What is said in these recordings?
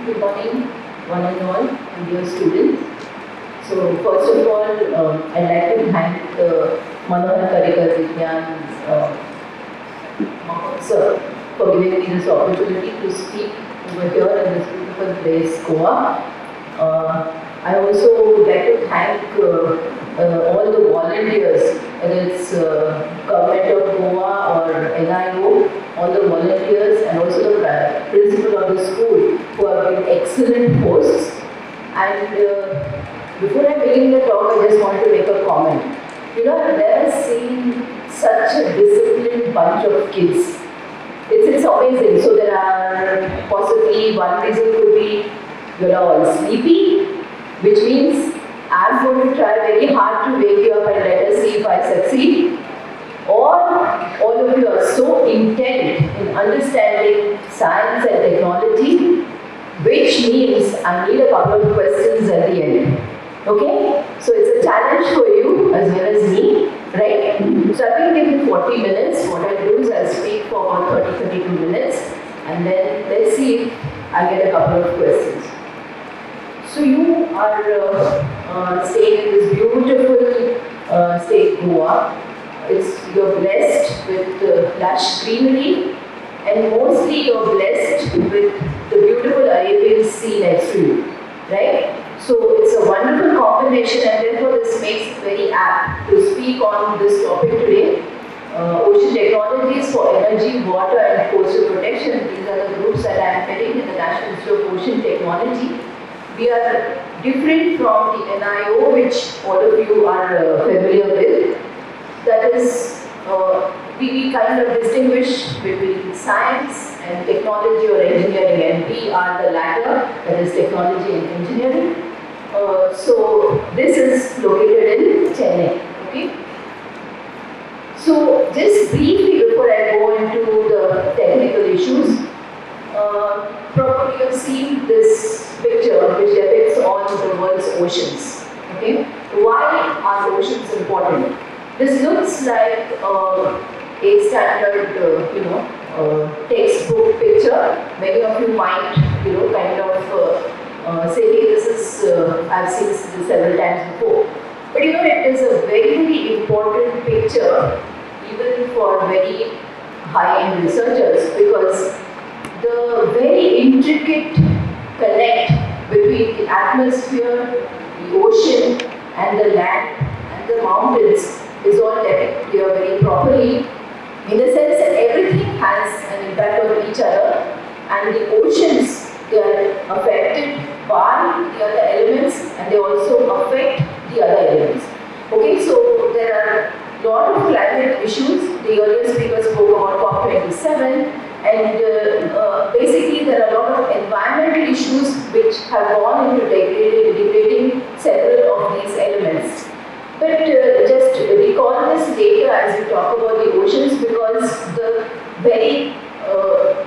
Good morning, one and all, and dear students. So, first of all, I'd like to thank Manohar Parrikar Vidnyan Mahotsav for giving me this opportunity to speak over here in this beautiful place, Goa. I also would like to thank all the volunteers, whether it's government of Goa or NIO, all the volunteers and also the principal of the school who have been excellent hosts. And before I begin the talk, I just want to make a comment. You know, I've never seen such a disciplined bunch of kids. It's amazing. So there are possibly one reason could be you're all sleepy, which means I'm going to try very hard to wake you up and let us see if I succeed. Or all of you are so intent in understanding science and technology, which means I need a couple of questions at the end. Okay? So it's a challenge for you as well as me, right? So I will give you 40 minutes. What I do is I'll speak for about 30-32 minutes and then let's see if I get a couple of questions. So you are staying in this beautiful state Goa. You're blessed with lush greenery and mostly you're blessed with the beautiful Arabian Sea next to you, right? So it's a wonderful combination and therefore this makes it very apt to speak on this topic today. Ocean technologies for energy, water and coastal protection. These are the groups that I am heading in the National Institute of Ocean Technology. We are different from the NIO, which all of you are familiar with. That is, we kind of distinguish between science and technology or engineering, and we are the latter, that is technology and engineering. So this is located in Chennai. Okay. So just briefly before I go into the technical issues, probably you have seen this picture which depicts all the world's oceans. Okay. Why are oceans important? This looks like a standard, textbook picture. Many of you might, kind of say, hey, this is, I've seen this several times before. But it is a very, very important picture, even for very high-end researchers, because the very intricate connect between the atmosphere, the ocean, and the land, and the mountains is all depicted here very properly, in the sense that everything has an impact on each other, and the oceans, they are affected by the other elements and they also affect the other elements. Okay, so there are a lot of climate issues. The earlier speaker spoke about COP27, and basically there are a lot of environmental issues which have gone into degrading several of these elements. But just recall this later as we talk about the oceans, because the very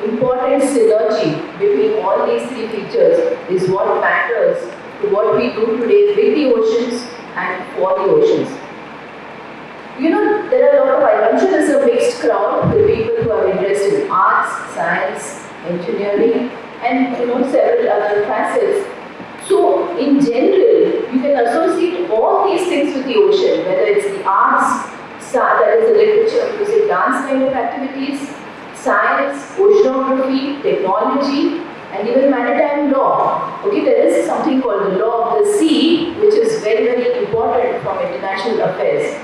important synergy between all these three features is what matters to what we do today with the oceans and for the oceans. There are a lot of, I'm sure there's a mixed crowd with people who are interested in arts, science, engineering, and several other facets. So, in general, you can associate all these things with the ocean, whether it's the arts, that is the literature, music, dance kind of activities, science, oceanography, technology, and even maritime law. Okay, there is something called the law of the sea, which is very, very important from international affairs.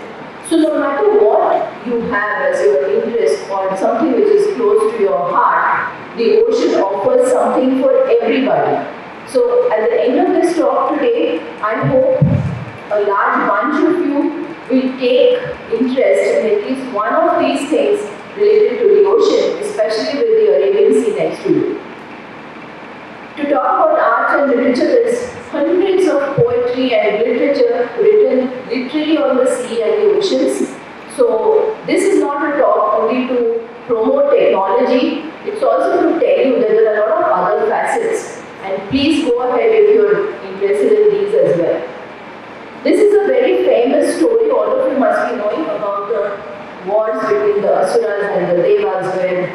So, no matter what you have as your interest or something which is close to your heart, the ocean offers something for everybody. So, at the end of this talk today, I hope a large bunch of you will take interest in at least one of these things related to the ocean, especially with the Arabian Sea next to you. To talk about art and literature, there's hundreds of poetry and literature written literally on the sea and the oceans. So, this is not a talk only to promote technology, it's also to tell you that there are a lot of other facets. And please go ahead if you're interested in these as well. This is a very famous story, all of you must be knowing about the wars between the Asuras and the Devas, where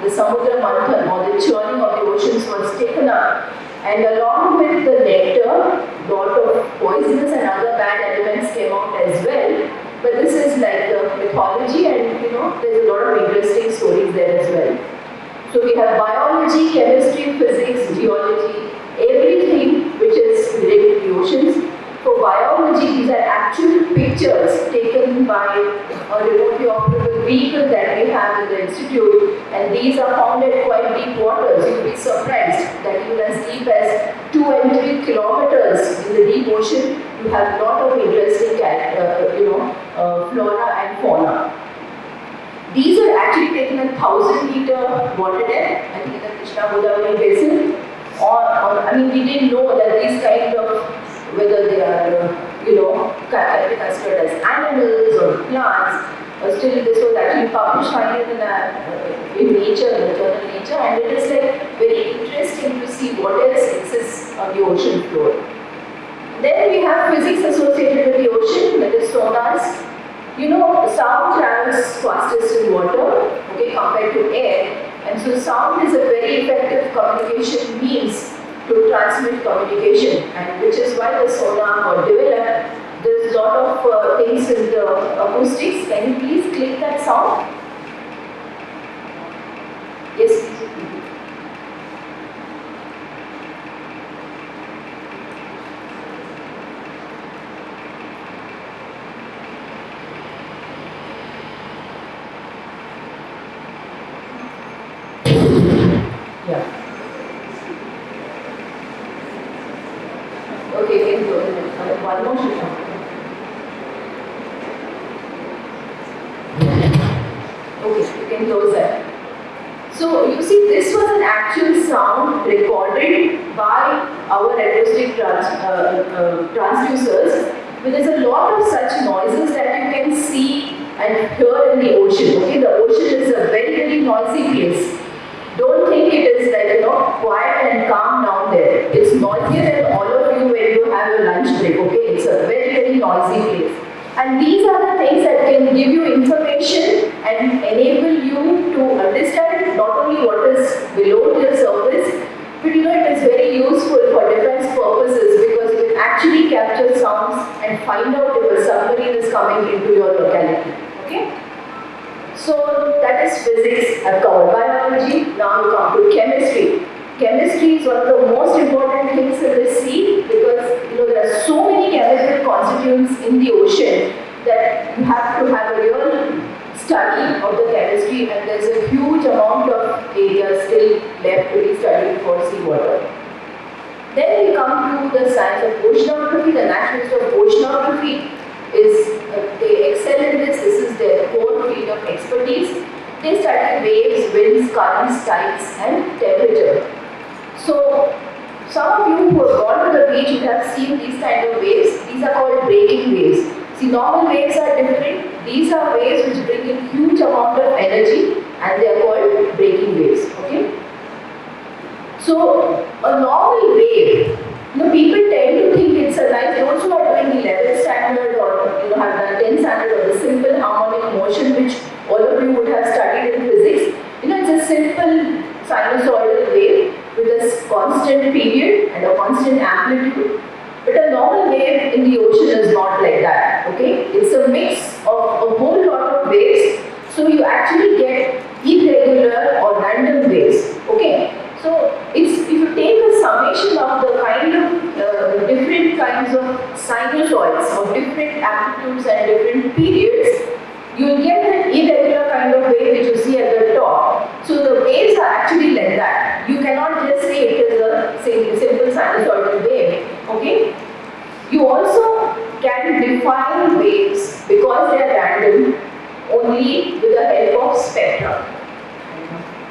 the Samudra Manthan or the churning of the oceans was taken up, And along with the nectar, lot of poisonous and other bad elements came out as well. But this is like the mythology, and there's a lot of interesting stories there as well. So we have biology, chemistry, physics, geology, everything which is related to the oceans. For biology, these are actual pictures taken by a remotely operable vehicle that we have in the institute, and these are found at quite deep waters. You'll be surprised that even as deep as 2 and 3 kilometers in the deep ocean, you have a lot of interesting flora and fauna. These are actually taken in 1,000-liter water depth, I think in the Krishna-Godavari basin. We didn't know that these kind of, whether they are, can be considered as animals or plants. Still, this was actually published finally in Nature, in the journal Nature, and it is like very interesting to see what else exists on the ocean floor. Then we have physics associated with the ocean, that is sonars. Sound travels fastest in water, compared to air, and so sound is a very effective communication means to transmit communication, and which is why the sonar got developed. There's a lot of things in the acoustics. Can you please click that sound? Yes, please. Yeah. Okay, can you go ahead. One more should Okay, you can close that. So you see, this was an actual sound recorded by our acoustic transducers. But there's a lot of such noises that you can see and hear in the ocean. The ocean is a very, very noisy place. Don't think it is like, quiet and calm down there. It's noisier than all of you when you have your lunch break, It's a very, very noisy place. And these are the things that can give you information and enable you to understand not only what is below the surface, but it is very useful for defense purposes because you can actually capture sounds and find out if a submarine is coming into your locality, So that is physics. I've covered biology. Now we come to chemistry. Chemistry is one of the most important things in the sea because there are so many chemical constituents in the ocean that you have to have a real study of the chemistry, and there's a huge amount of area still left to be studied for seawater. Then we come to the science of oceanography. The National Institute of Oceanography they excel in this. This is their core field of expertise. They study waves, winds, currents, tides, and temperature. So, some of you who have gone to the beach would have seen these kind of waves. These are called breaking waves. See, normal waves are different. These are waves which bring in huge amount of energy, and they are called breaking waves. So, a normal wave, people tend to think it's a nice, those who are doing the 11th standard or have done 10th standard or the simple harmonic motion, which all of you would have studied in physics. It's a simple sinusoidal wave with a constant period and a constant amplitude. But a normal wave in the ocean is not like that. It's a mix of a whole lot of waves. So you actually get irregular or random waves. So if you take a summation of the kind of different kinds of sinusoids of different amplitudes and different periods, you will get an irregular kind of wave which you see at the top. So the waves are actually like that. You cannot just say it is a simple sinusoidal wave. You also can define waves because they are random only with the help of spectra.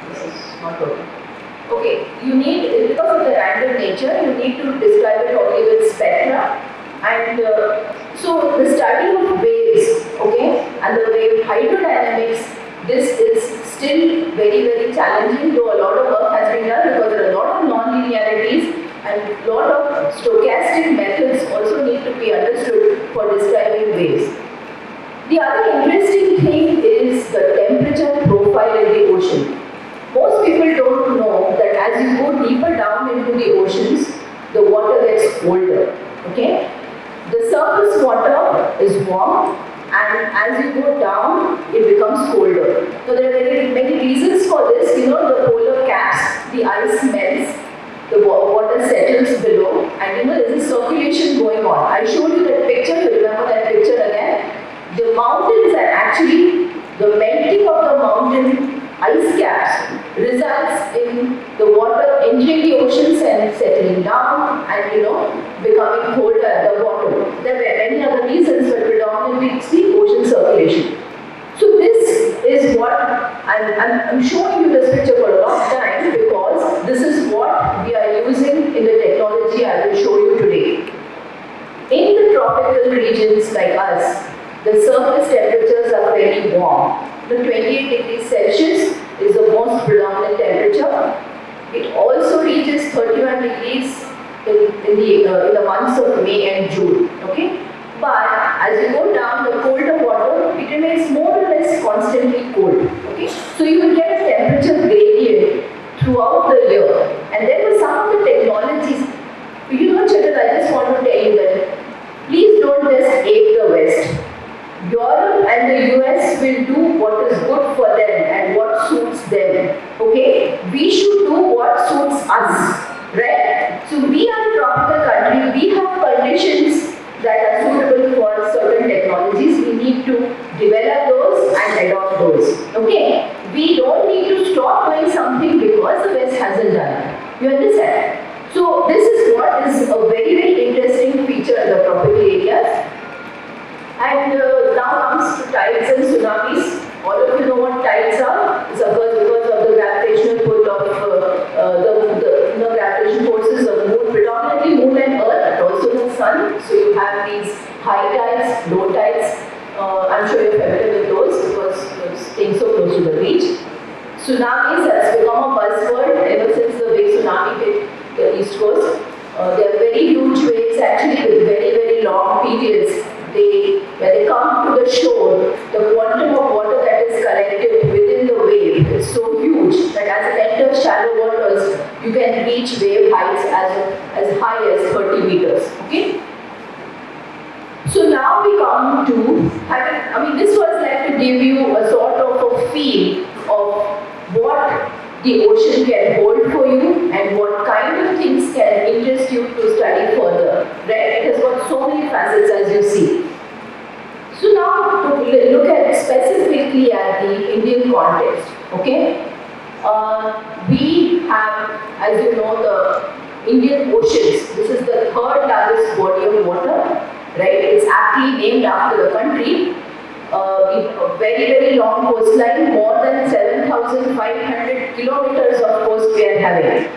This is not okay. You need, because of the random nature, you need to describe it only with spectra. And so the study of waves, and the wave hydrodynamics, this is still very, very challenging, though a lot of work has been done because there are a lot of non-linearities and a lot of stochastic methods also need to be understood for describing waves. The other interesting thing is the temperature profile in the ocean. Most people don't know that as you go deeper down into the oceans, gets colder. Okay? The surface water is warm, and as you go down, it becomes colder. So there are many reasons for this. You know, the polar caps, the ice melts, the water settles below, and you know there is a circulation going on. I showed you that picture. You remember that picture again? The mountains are actually the melting of the mountain ice caps results in the water entering the oceans and settling down, and you know becoming colder at the bottom. There were many other reasons, but predominantly it's the ocean circulation. So this is what I'm showing you this picture for a long time because this is what we are using in the technology I will show you today. In the tropical regions like us, the surface temperatures are very warm. The 28 degrees Celsius is the most predominant temperature. It also reaches 31 degrees in the months of May and June. Okay? But as you go down, the colder water, it remains more or less constantly cold. Okay? So you will get a temperature gradient throughout the year. And there were some of the technologies. You know, children, I just want to tell you that please don't just ape the West. Europe and the US will do what is good for them and what suits them. Okay? We should do what suits us. Right? So we are a tropical country. We have conditions that are suitable for certain technologies. We need to develop those and adopt those. Okay? We don't need to stop doing something because the West hasn't done it. You understand? So this is what is a very interesting feature in the tropical areas. And now comes to tides and tsunamis. All of you know what tides are. It's because of the gravitational pull of the gravitational forces of the moon, predominantly moon and earth, but also the sun. So you have these high tides, low tides. I'm sure you're familiar with those because you're staying so close to the beach. Tsunamis has become a buzzword ever since the big tsunami hit the east coast. They are very huge waves actually with very long periods. When they come to the shore, the quantum of water that is collected within the wave is so huge that as it enters shallow waters, you can reach wave heights as high as 30 meters. Okay? So now we come to, this was like to give you a sort of a feel of what the ocean can hold for you and what kind of things can interest you to study further. Right? It has got so many facets as you see. So now to look at specifically at the Indian context. Okay? We have, as you know, the Indian oceans. This is the third largest body of water. Right? It's aptly named after the country. A very long coastline, more than 7,500 kilometers of coast we are having.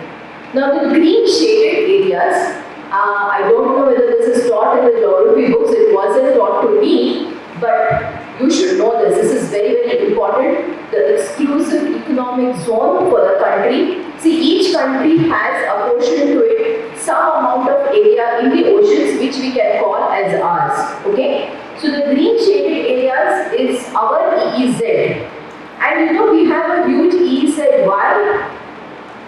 Now the green shaded areas, I don't know whether this is taught in the geography books, it wasn't taught to me, but you should know this. This is very important. The exclusive economic zone for the country. See, each country has a portion to it, some amount of area in the oceans which we can call as ours. Okay? So the green shaded areas is our EEZ. And you know we have a huge EEZ. Why?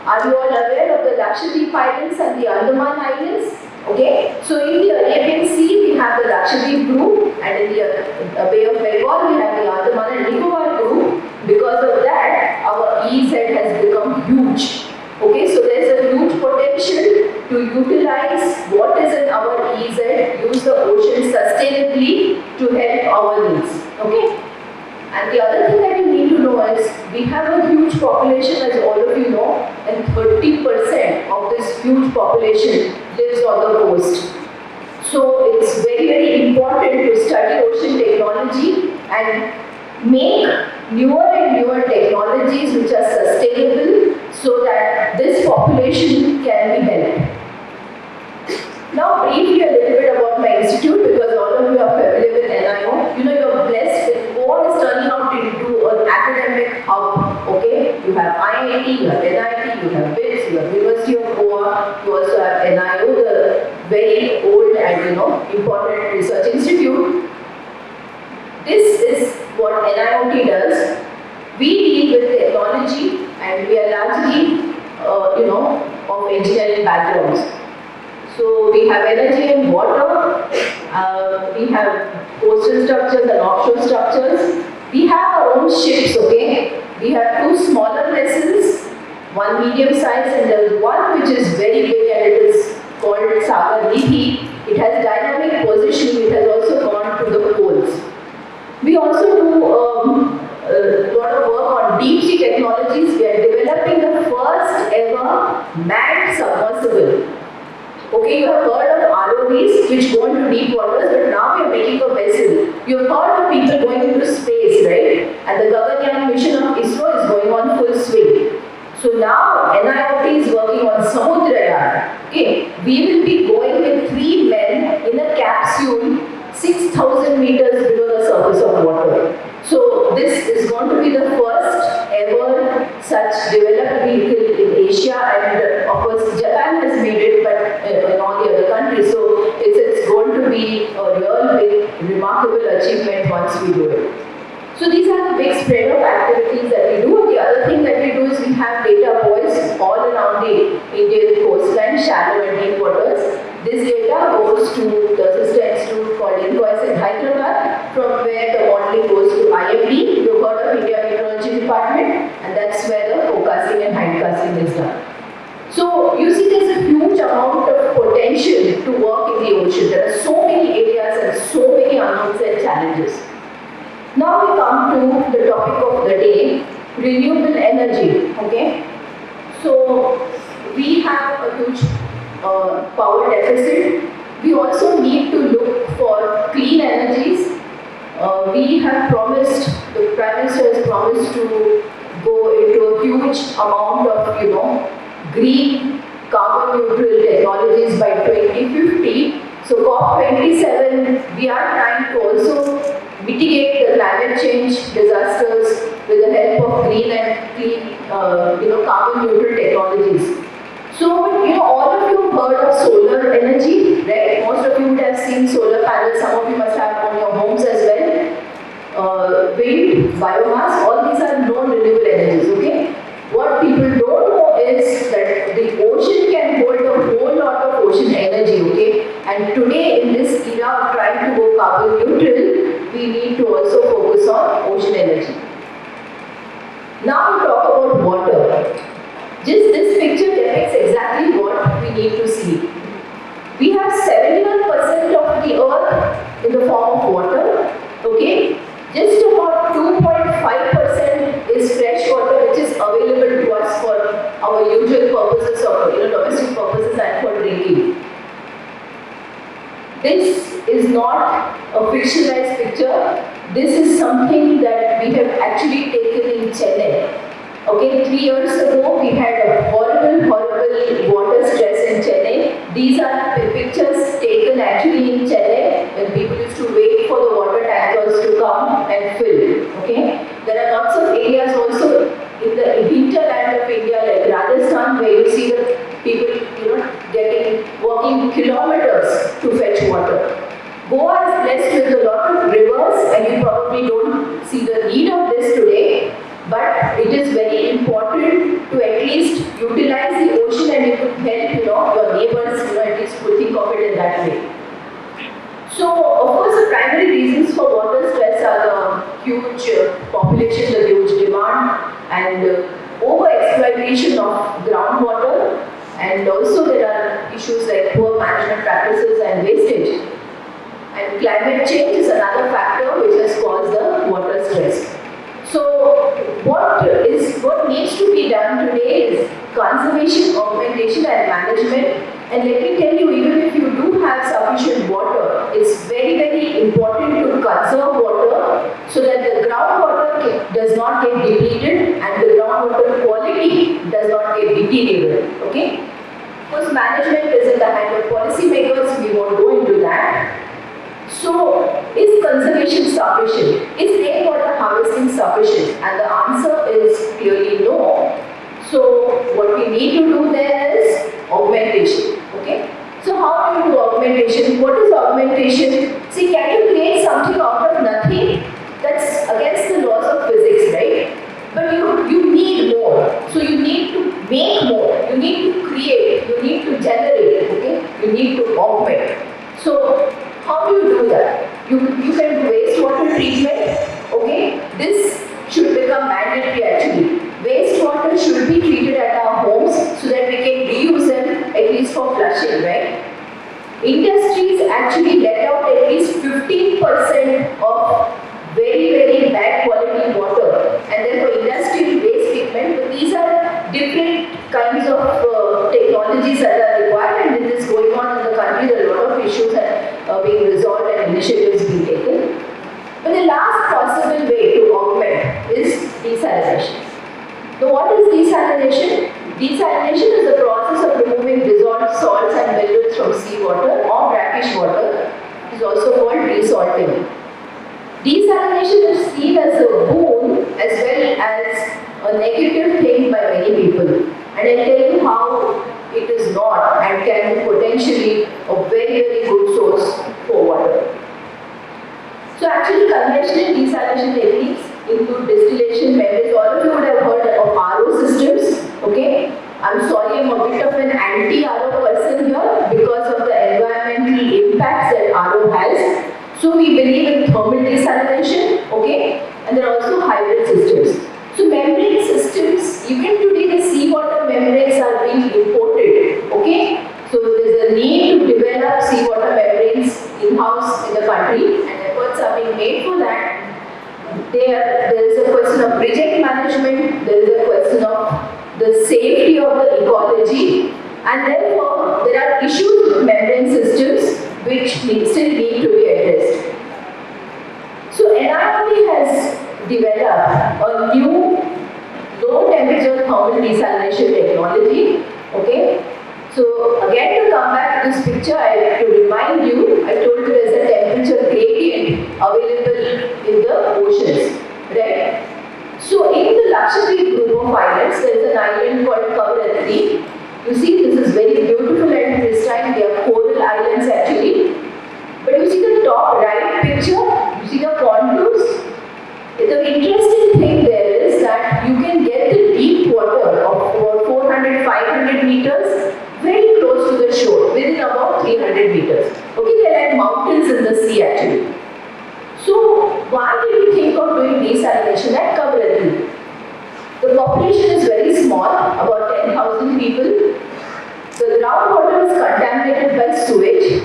Are you all aware of the Lakshadweep Islands and the Andaman Islands? Okay, so in the Arabian Sea we have the Lakshadweep group, and in the Bay of Bengal we have the Andaman and Nicobar group. Because of that, our EEZ has become huge. Okay, so there is a huge potential to utilize what is in our EEZ, use the ocean sustainably to help our needs. Okay. And the other thing that you need to know is we have a huge population, as all of you know, and 30% of this huge population lives on the coast. So it's very important to study ocean technology and make newer and newer technologies which are sustainable so that this population can be helped. Now briefly a little bit about my institute, because all of you are familiar with NIO. You know, you're blessed with Goa is turning out into an academic hub. Okay, you have IIT, you have NIT, you have BITS, you have University of Goa, you also have NIO, the very old and important research institute. This is what NIOT does. We deal with technology and we are largely of engineering backgrounds. So we have energy and water, we have coastal structures and offshore structures. We have our own ships, okay? We have two smaller vessels, one medium size and there's one which is very big and it is called Sagar Niti. It has dynamic positioning, it has also gone to the poles. We also do a lot of work on deep sea technologies. We are developing the first ever manned submersible. Okay, you have heard of ROVs which go into deep waters, but now we are making a vessel. You have heard of people going into space, right? And the Gaganyaan mission of ISRO is going on full swing. So now NIOT is working on Samudrayaan. Okay, we will be going with 3 men in a capsule 6,000 meters below the surface of water. So this is going to be the first ever such developed vehicle in Asia, and of course Japan has made it, but in all the other countries. So it's going to be a real big, remarkable achievement once we do it. So these are the big spread of activities that we do. And the other thing that we do is we have data buoys all around the Indian coastline, shallow and deep waters. This data goes to the sister institute called INCOIS in Hyderabad, from where the modeling goes to IMD, the heard of India Meteorology Department, and that's where the forecasting and hindcasting is done. So you see there's a huge amount of potential to work in the ocean. There are so many areas and so many unknowns and challenges. Now we come to the topic of the day, renewable energy. Okay, so we have a huge power deficit. We also need to look for clean energies. We have promised, the Prime Minister has promised to go into a huge amount of, green, carbon neutral technologies by 2050. So COP27, we are trying to also mitigate the climate change disasters with the help of green and clean, carbon neutral technologies. So, all of you have heard of solar energy, right? Most of you would have seen solar panels. Some of you must have on your homes as well. Wind, biomass, all these are known renewable energies, okay? What people don't know is that the ocean can hold a whole lot of ocean energy, okay? And today, in this era of trying to go carbon neutral, we need to also focus on ocean energy. Now we talk about water. Just this picture depicts exactly what we need to see. We have 71% of the earth in the form of water, okay? Just about 2.5% is fresh water, which is available to us for our usual purposes of domestic purposes and for drinking. This is not a fictionalized picture. This is something that we have actually taken in Chennai. Okay, 3 years ago we had a horrible water stress in Chennai. These are the pictures taken actually in Chennai when people used to wait for the water tankers to come and fill. Okay, there are lots of areas also in the hinterland of India like Rajasthan where you see the people walking kilometers to fetch water. Goa is blessed with a lot of rivers, and you probably don't see the need of this today. But it is very important to at least utilize the ocean, and it could help your neighbors at least to think of it in that way. So of course the primary reasons for water stress are the huge population, the huge demand, and over-exploitation of groundwater, and also there are issues like poor management practices and wastage. And climate change is another factor which has caused the water stress. So what needs to be done today is conservation, augmentation and management. And let me tell you, even if you do have sufficient water, it's very, very important to conserve water so that the groundwater does not get depleted and the groundwater quality does not get deteriorated. Okay? Of course, management is in the hand of policymakers, we won't go into that. So, is conservation sufficient? Is rainwater harvesting sufficient? And the answer is clearly no. So, what we need to do there is augmentation. Okay? So, how do you do augmentation? What is augmentation? See, can you create something out of nothing? That's against the laws of physics, right? But you need more. So, you need to make more. You need to create. You need to generate. Okay? You we need to augment. So how do you do that? You can do wastewater treatment, okay? This should become mandatory actually. Wastewater should be treated at our homes so that we can reuse them at least for flushing, right? Industries actually let out at least 15% of very bad quality water, and therefore industrial waste treatment. But these are different kinds of technologies that are required, and it is going on in the country. There are a lot of issues that are being resolved and initiatives being taken. But the last possible way to augment is desalination. So what is desalination? Desalination is the process of removing dissolved salts and minerals from seawater or brackish water. It is also called desalting. Desalination is seen as a boon as well as a negative thing by many people. And I'll tell you how it is not and can be potentially a very good source for water. So actually conventional desalination techniques include distillation methods. All of you would have heard of RO systems, okay? I'm sorry, I'm a bit of an anti-RO person here because of the environmental impacts that RO has. So we believe in thermal desalination, okay? And there are also hybrid systems. So membrane systems, even today the seawater membranes are being imported, okay? So there's a need to develop seawater membranes in-house in the country, and efforts are being made for that. There is a question of reject management, there is a question of the safety of the ecology, and therefore there are issues with membrane systems which still need to be addressed. So NIRB has developed a new low temperature thermal desalination technology, okay? So again, to come back to this picture, I have to remind you, I told you there's a temperature gradient available in the oceans, right? So in the Lakshadweep group of islands, there is an island called Kavaratti. You see, this is very beautiful and this time they are coral islands actually. But you see the top right picture, you see the contours. The interesting thing there is that you can get the deep water of about 400-500 meters very close to the shore, within about 300 meters. Okay, they are like mountains in the sea actually. So why did we think of doing desalination at Kavaratti? The population is very small, about 10,000 people. The groundwater is contaminated by sewage,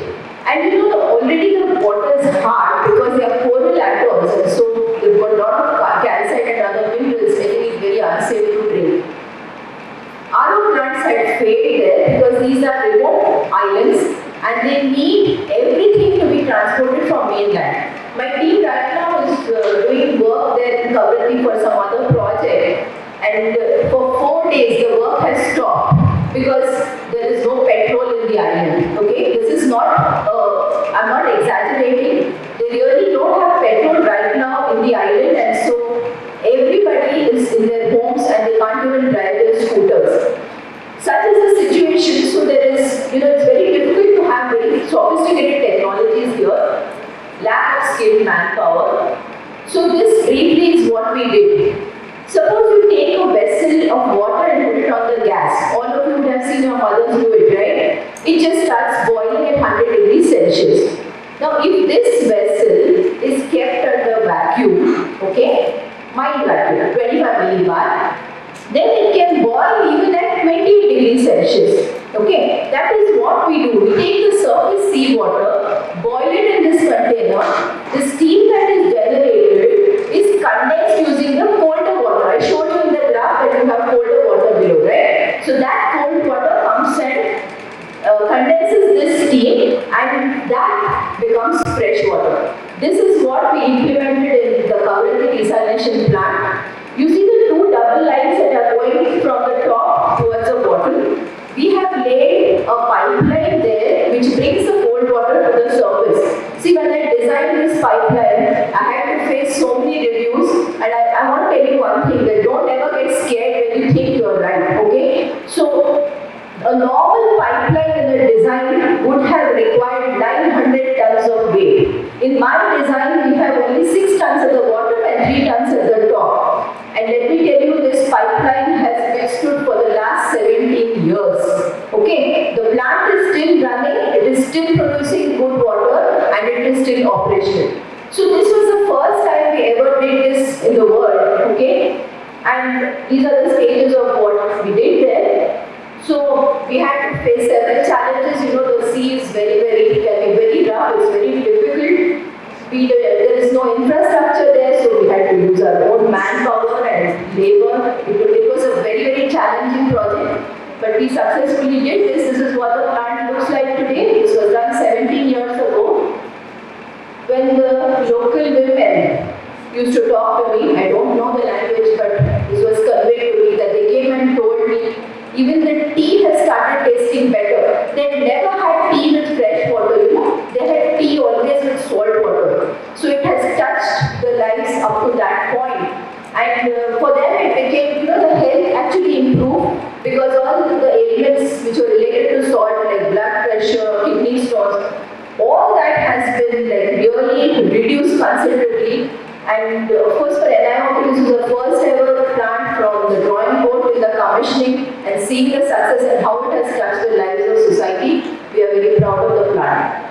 and you know already the water is hard because they are coral atoms, and so they've got a lot of calcite and other minerals making it very unsafe to drink. RO plants had failed there because these are remote islands and they need everything to be transported from mainland. My team right now is doing work there in Kavaratti for some other project, and for 4 days the work has stopped because there is no petrol in the island. Okay, this is not, I'm not exaggerating. They really don't have petrol right now in the island, and so everybody is in their homes and they can't even drive their scooters. Such is the situation. So there is, it's very difficult to have very sophisticated technologies here. Lack of skilled manpower. So this briefly is what we did. Suppose you take a vessel of water and put it on the gas. All of you would have seen your mothers do it, right? It just starts boiling at 100 degrees Celsius. Now if this vessel is kept under vacuum, okay, mild vacuum, 25 millibar, then it can boil even at 20 degrees Celsius. Okay, that is what we do. We take the surface seawater, boil it in this container. The steam that is generated is condensed using the colder water. I showed you in the graph that you have colder water below, right? So that cold water comes and condenses this steam, and that becomes fresh water. This is what we implemented in the Kavaratti desalination plant. You see the two double lines that are going from the top towards the bottom. We have laid a pipeline there which brings the cold water to the surface. See, when I designed this pipeline, I had to face so many reviews, and I want to tell you one thing, that don't ever get scared when you think you're right, okay? So, a normal pipeline in the design would have required 900 tons of weight. In my design, we have only 6 tons at the bottom and 3 tons at the top. And let me tell you, this pipeline has withstood for the last 17 years. Okay, the plant is still running, it is still producing good water and it is still operational. So this was the first time we ever did this in the world, okay? And these are the stages of what we did there. So we had to face several challenges. You know, the sea is can be very rough, it's very difficult. There is no infrastructure there, so we had to use our own manpower and labor. It was a very challenging project, but we successfully did this. This is what the plant looks like today. This was done 17 years ago. When the local women used to talk to me, I don't know the language, but this was conveyed to me that they came and told me even the tea has started tasting better. They had never had tea with fresh water, you know. They had tea always with salt water. So it has touched the lives up to that point. And for them it became, you know, the health actually improved because all the ailments which were related to salt like blood pressure, kidney stones, all that has been like really reduced considerably. And of course for NIOT this was the first ever plant from the drawing board to the commissioning and seeing the success and how it has touched the lives of society. We are very proud of the plant.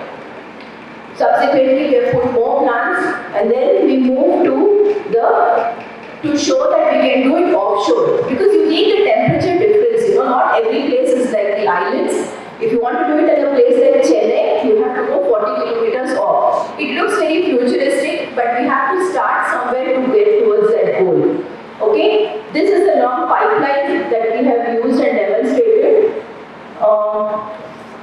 Subsequently we have put more plants and then we moved to show that we can do it offshore because you need the temperature difference. You know, not every place is like the islands. If you want to do it in a place like Chennai, you have to go 40 kilometers off. It looks very futuristic, but we have to start somewhere to get towards that goal. Okay? This is the long pipeline that we have used and demonstrated.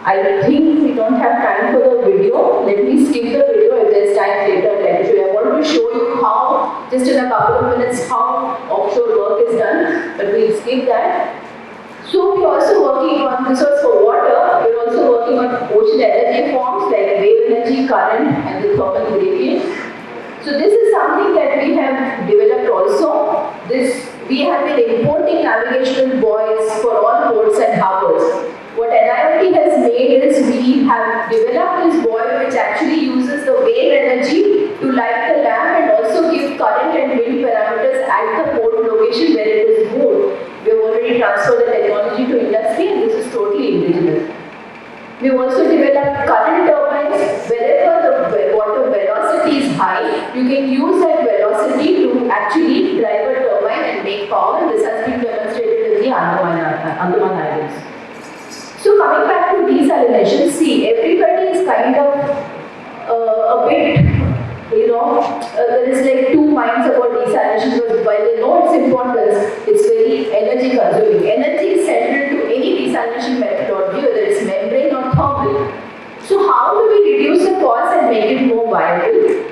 I think we don't have time for the video. Let me skip the video if there's time later. I want to show you how, just in a couple of minutes, how offshore work is done, but we'll skip that. So we're also working on, this was for water, we're also working on ocean energy forms like wave energy, current and the thermal gradient. So this is something that we have developed also. We have been importing navigational buoys for all ports and harbors. What NIOT has made is we have developed this buoy which actually uses the wave energy to light the lamp and also give current and wind parameters at the port location where it is moved. We have already transferred the technology to industry and this is totally indigenous. We have also developed current turbines. Wherever the water velocity is high, you can use that velocity to actually drive a turbine and make power. This has been demonstrated in the Andaman Islands. So coming back to desalination, see, everybody is kind of a bit, you know, there is like two minds about desalination because while they know its importance, it's very energy consuming. Energy is central to any desalination methodology, whether it's membrane or thermal. So how do we reduce the cost and make it more viable?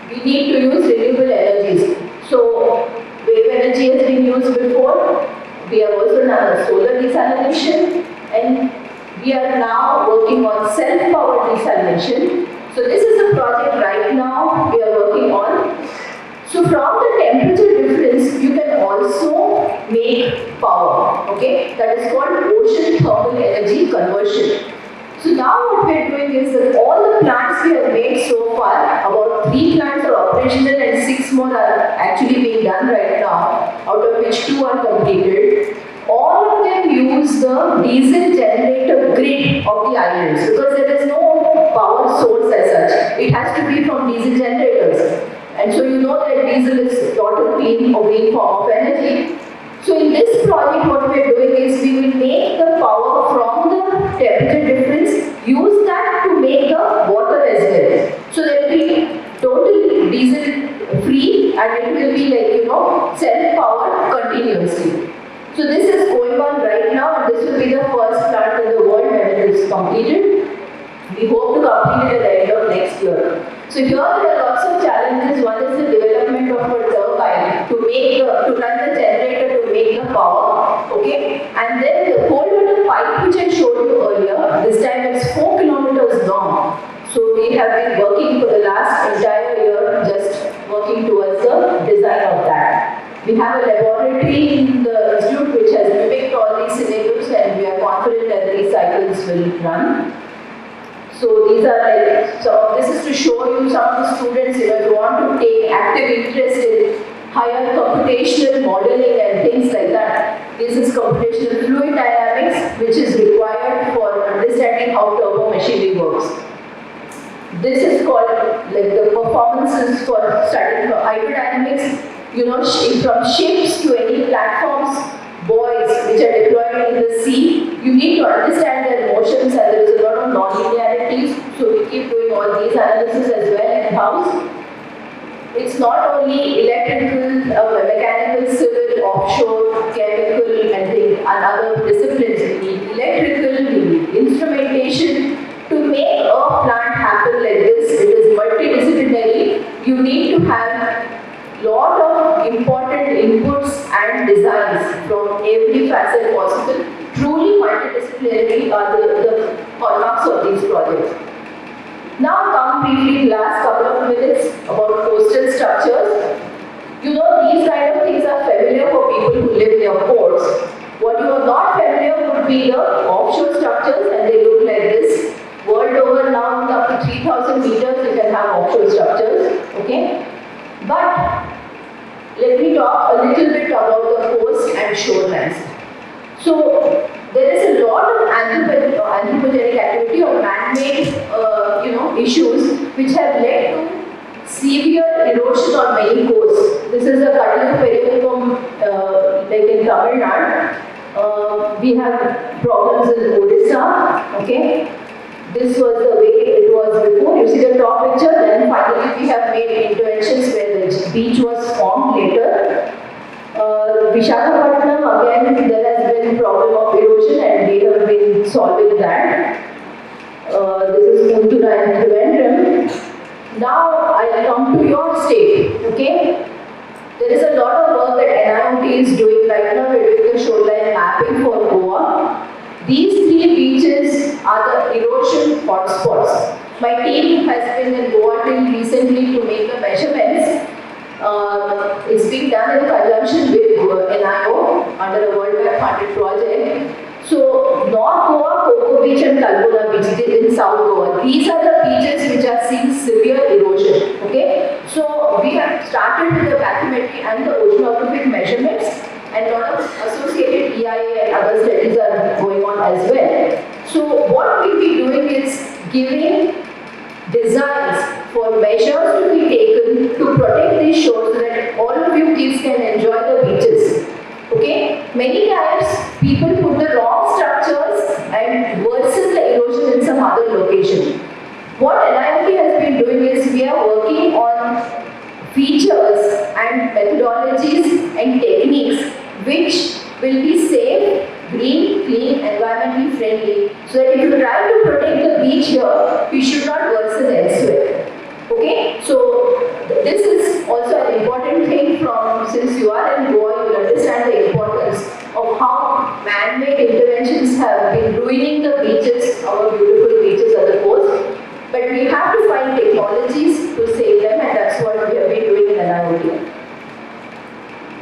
We need to use renewable energies. So wave energy has been used before. We have also done a solar desalination and we are now working on self-powered desalination. So this is a project right now we are working on. So from the temperature difference, you can also make power. Okay, that is called ocean thermal energy conversion. So now what we are doing is that all the plants we have made so far, about 3 plants are operational and 6 more are actually being done right now, out of which 2 are completed. All of them use the diesel generator grid of the islands because there is no power source as such. It has to be from diesel generators. And so you know that diesel is not a clean or green form of energy. So in this project what we are doing is we will make the power from the temperature difference, use that to make the water as well. So there will be totally diesel free and it will be like, you know, self-powered continuously. So this is going on right now and this will be the first plant in the world when it is completed. We hope to complete it at the end of next year. So here there are lots of challenges. One is the development of a turbine to run the generator to make the power. Okay, and then the cold water pipe which I showed you earlier. This time it's 4 kilometers long. So we have been working for the last entire year, just working towards the design of that. We have a laboratory in the institute which has mimicked all these scenarios and we are confident that these cycles will run. So these are like, so this is to show you some of the students, you know, if you want to take active interest in higher computational modeling and things like that. This is computational fluid dynamics which is required for understanding how turbo machinery works. This is called like the performances for studying for hydrodynamics. From ships to any platforms, buoys which are deployed in the sea, you need to understand their motions, and there is a lot of non-linearities. So we keep doing all these analysis as well in-house. It's not only electrical, mechanical, civil, offshore, chemical, and other disciplines. We need electrical, we need instrumentation. To make a plant happen like this, it is multidisciplinary. You need to have lot of important inputs and designs from every facet possible. Truly multidisciplinary are the hallmarks of these projects. Now come briefly last couple of minutes about coastal structures. These kind of things are familiar for people who live near ports. What you are not familiar would be the offshore structures, and they look like this. World over now, up to 3,000 meters, you can have offshore structures. Okay? But let me talk a little bit about the coast and shorelines. So there is a lot of anthropogenic activity or man-made issues which have led to severe erosion on many coasts. This is a Kadalur Periyakkum like in Tamil Nadu. We have problems in Odisha. Okay. This was the way it was before. You see the top picture. Then finally we have made interventions where the beach was formed later. Visakhapatnam, again, there has been problem of erosion and we have been solving that. This is Kuntula and Trivandrum. Now I come to your state. Okay. There is a lot of work that NIOT is doing right now. We're doing the shoreline mapping for Goa. These three beaches are the erosion hotspots. My team has been in Goa till recently to make the measurements. It's being done in conjunction with NIO under the World Map Funded project. So, North Goa, Coco Beach and Canacona Beach in South Goa. These are the beaches which are seeing severe erosion. Okay? So, we have started with the bathymetry and the oceanographic measurements, and a lot of associated EIA and other studies are going on as well. So, what we'll be doing is giving designs for measures to be taken to protect these shores so that all of you kids can enjoy the beaches. Okay? Many times people put the wrong structures and worsen the erosion in some other location. What NIOT has been doing is we are working on features and methodologies and techniques which will be safe, green, clean, environmentally friendly, so that if you try to protect the beach here, we should not worsen elsewhere. Okay? So this is also an important thing since you are in Goa, you will understand the importance of how man-made interventions have been ruining the beaches, our beautiful beaches at the coast. But we have to find technologies to save them, and that's what we have been doing in NIOT.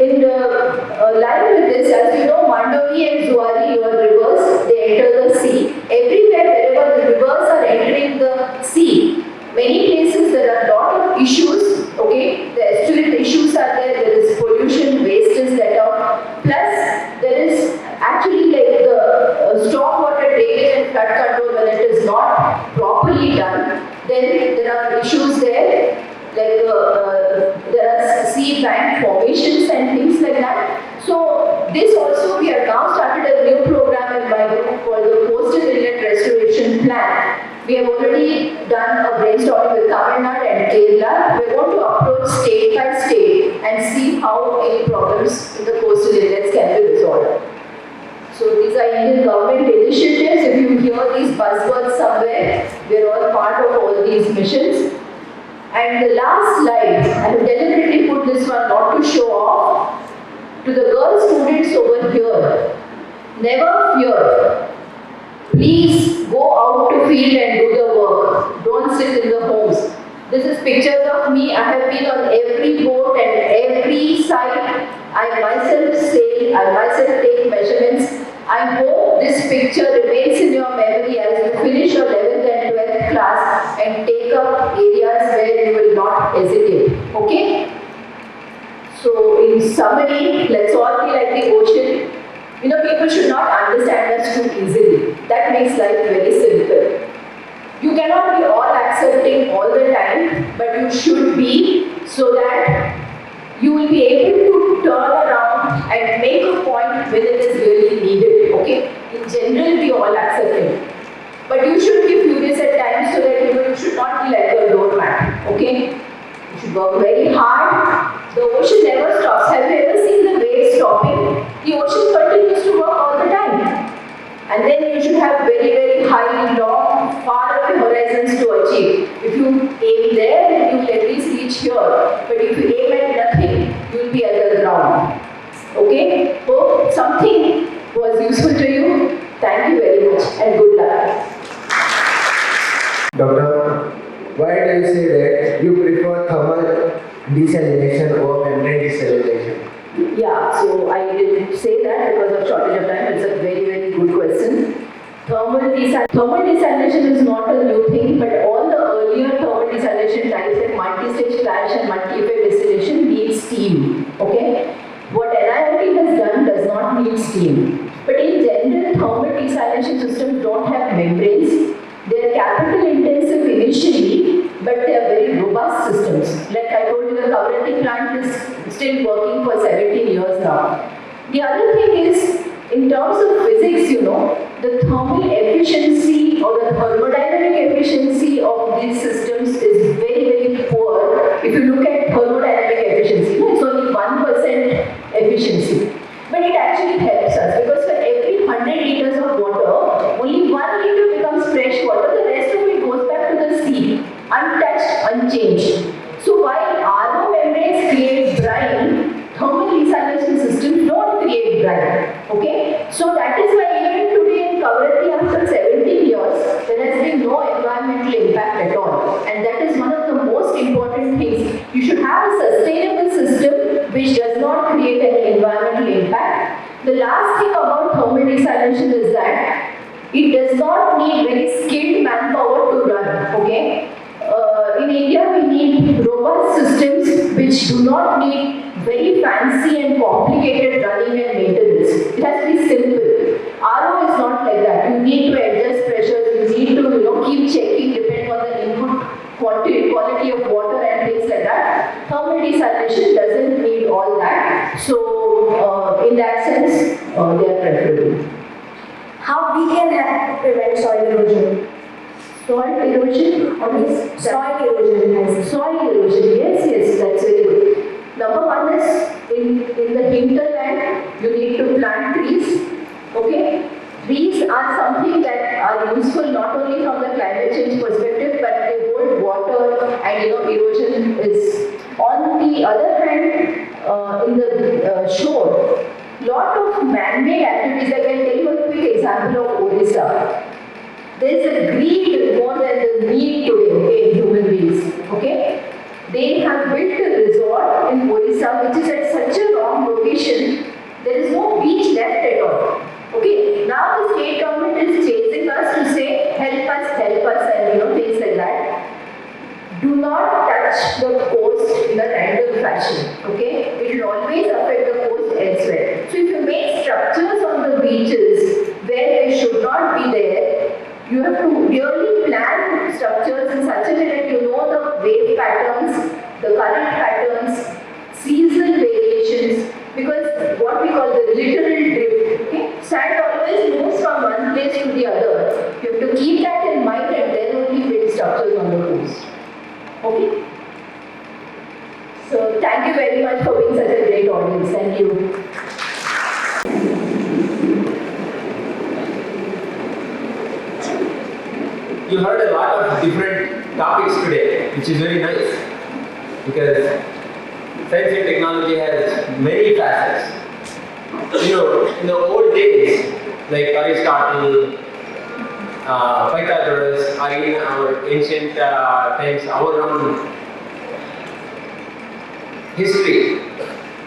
In line with this, as you know, Mandovi and Zuari, your rivers, they enter the sea. Everywhere, wherever the rivers are entering the sea, many places there are a lot of issues. Okay, the estuarine issues are there. There is pollution, waste is let out. Plus, there is actually like the stormwater drainage and flood control when it is not properly done. Then there are issues there. Like there are sea bank formations and things like that. So this also we have now started a new program in my group called the Coastal Inlet Restoration Plan. We have already done a brainstorming with Tamil Nadu and Kerala. We are going to approach state by state and see how any problems in the coastal inlets can be resolved. So these are Indian government initiatives. If you hear these buzzwords somewhere, we are all part of all these missions. And the last slide, I have deliberately put this one not to show off. To the girl students over here, never fear. Please go out to field and do the work. Don't sit in the homes. This is pictures of me. I have been on every boat and every site. I myself sail, I myself take measurements. I hope this picture remains in your memory as you finish your 11th and 12th class and take up areas where you will not hesitate. Okay? So in summary, let's all be like the ocean. You know, people should not understand us too easily. That makes life very simple. You cannot be all access accepting all the time, but you should be, so that you will be able to turn around and make a point when it is really needed. Okay? In general, we all accept it. But you should be furious at times, so that you should not be like a doormat. Okay? You should work very hard. The ocean never stops. Have you ever seen the waves stopping? The ocean continues to work all the time. And then you should have very, very high, long, far away horizons to achieve. If you aim there, then you will at least reach here. But if you aim at nothing, you will be at the ground. Okay? Hope something was useful to you. Thank you very much and good luck. Doctor, why do you say that you prefer thermal desalination over membrane desalination? Yeah, so I did say that because of shortage of time. It's a very, very good question. Thermal desalination is not a new thing, but all the earlier thermal desalination types like multi-stage flash and multi-effect distillation need steam. Okay? What NIOT has done does not need steam. But in general, thermal desalination systems don't have membranes. They are capital intensive initially, but they are very robust systems. Like I told you, the Kavretti plant is still working for 17 years now. The other thing is, in terms of physics, the thermal efficiency or the thermodynamic efficiency of these systems is very, very poor. If you look at thermodynamic efficiency, it's only 1% efficiency. But it actually helps us, because for every 100 liters of water, only 1 liter becomes fresh water, the rest of it goes back to the sea, untouched, unchanged. So while RO membranes create brine, thermal desalination systems don't create brine. Okay? So that is why even today in Kavretti, after 17 years, there has been no environmental impact at all. And that is one of the most important things. You should have a sustainable system which does not create any environmental impact. The last thing about thermal desalination is that it does not need very skilled manpower to run. Okay? In India, we need robust systems which do not need very fancy and complicated running and maintenance. It has to be simple. RO is not like that. You need to adjust pressures. You need to keep checking depending on the input quality of water and things like that. Thermal desalination doesn't need all that. So, in that sense, they are preferable. How we can prevent soil erosion? Soil erosion? What is soil erosion? Soil erosion, yes, that's very good. Number one is, in the hinterland, you need to plant trees. Okay? Trees are something that are useful not only from the climate change perspective, but they hold water and erosion is. On the other hand, in the shore, lot of man-made activities. I can tell you a quick example of Odisha. There is a greed more than the need today, in human beings. Okay? They have built a resort in Odisha which is at such a wrong location. There is no beach left at all. Okay? Now the state government is chasing us to say, help us, and things like that. Do not touch the coast in a random fashion. Okay? It will always affect the coast elsewhere. So if you make structures on the beaches where they should not be there, you have to really plan structures in such a way that you know the wave patterns, the current patterns, seasonal variations, because what we call the literal drift. Okay? Sand always moves from one place to the other. You have to keep that in mind and then only build structures on the coast. Okay? So thank you very much for being such a great audience. Thank you. You heard a lot of different topics today, which is very nice, because science and technology has many facets. In the old days, like Aristotle, Pythagoras, are in our ancient times, our own history,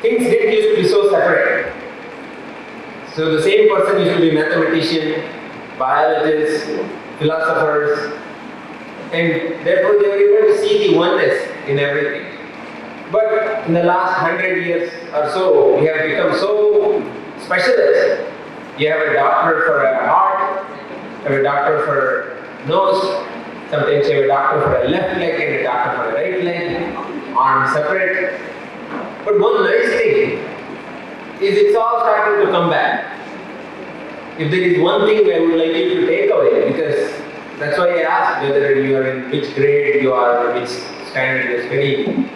things didn't used to be so separate. So the same person used to be mathematician, biologist, philosophers, and therefore they were able to see the oneness in everything. But in the last 100 years or so, we have become so specialized. You have a doctor for a heart, you have a doctor for nose, Sometimes you have a doctor for a left leg and a doctor for a right leg, arms separate. But one nice thing is it's all starting to come back. If there is one thing I would like you to take away, because that's why I asked whether you are in which grade you are, which standard you are studying.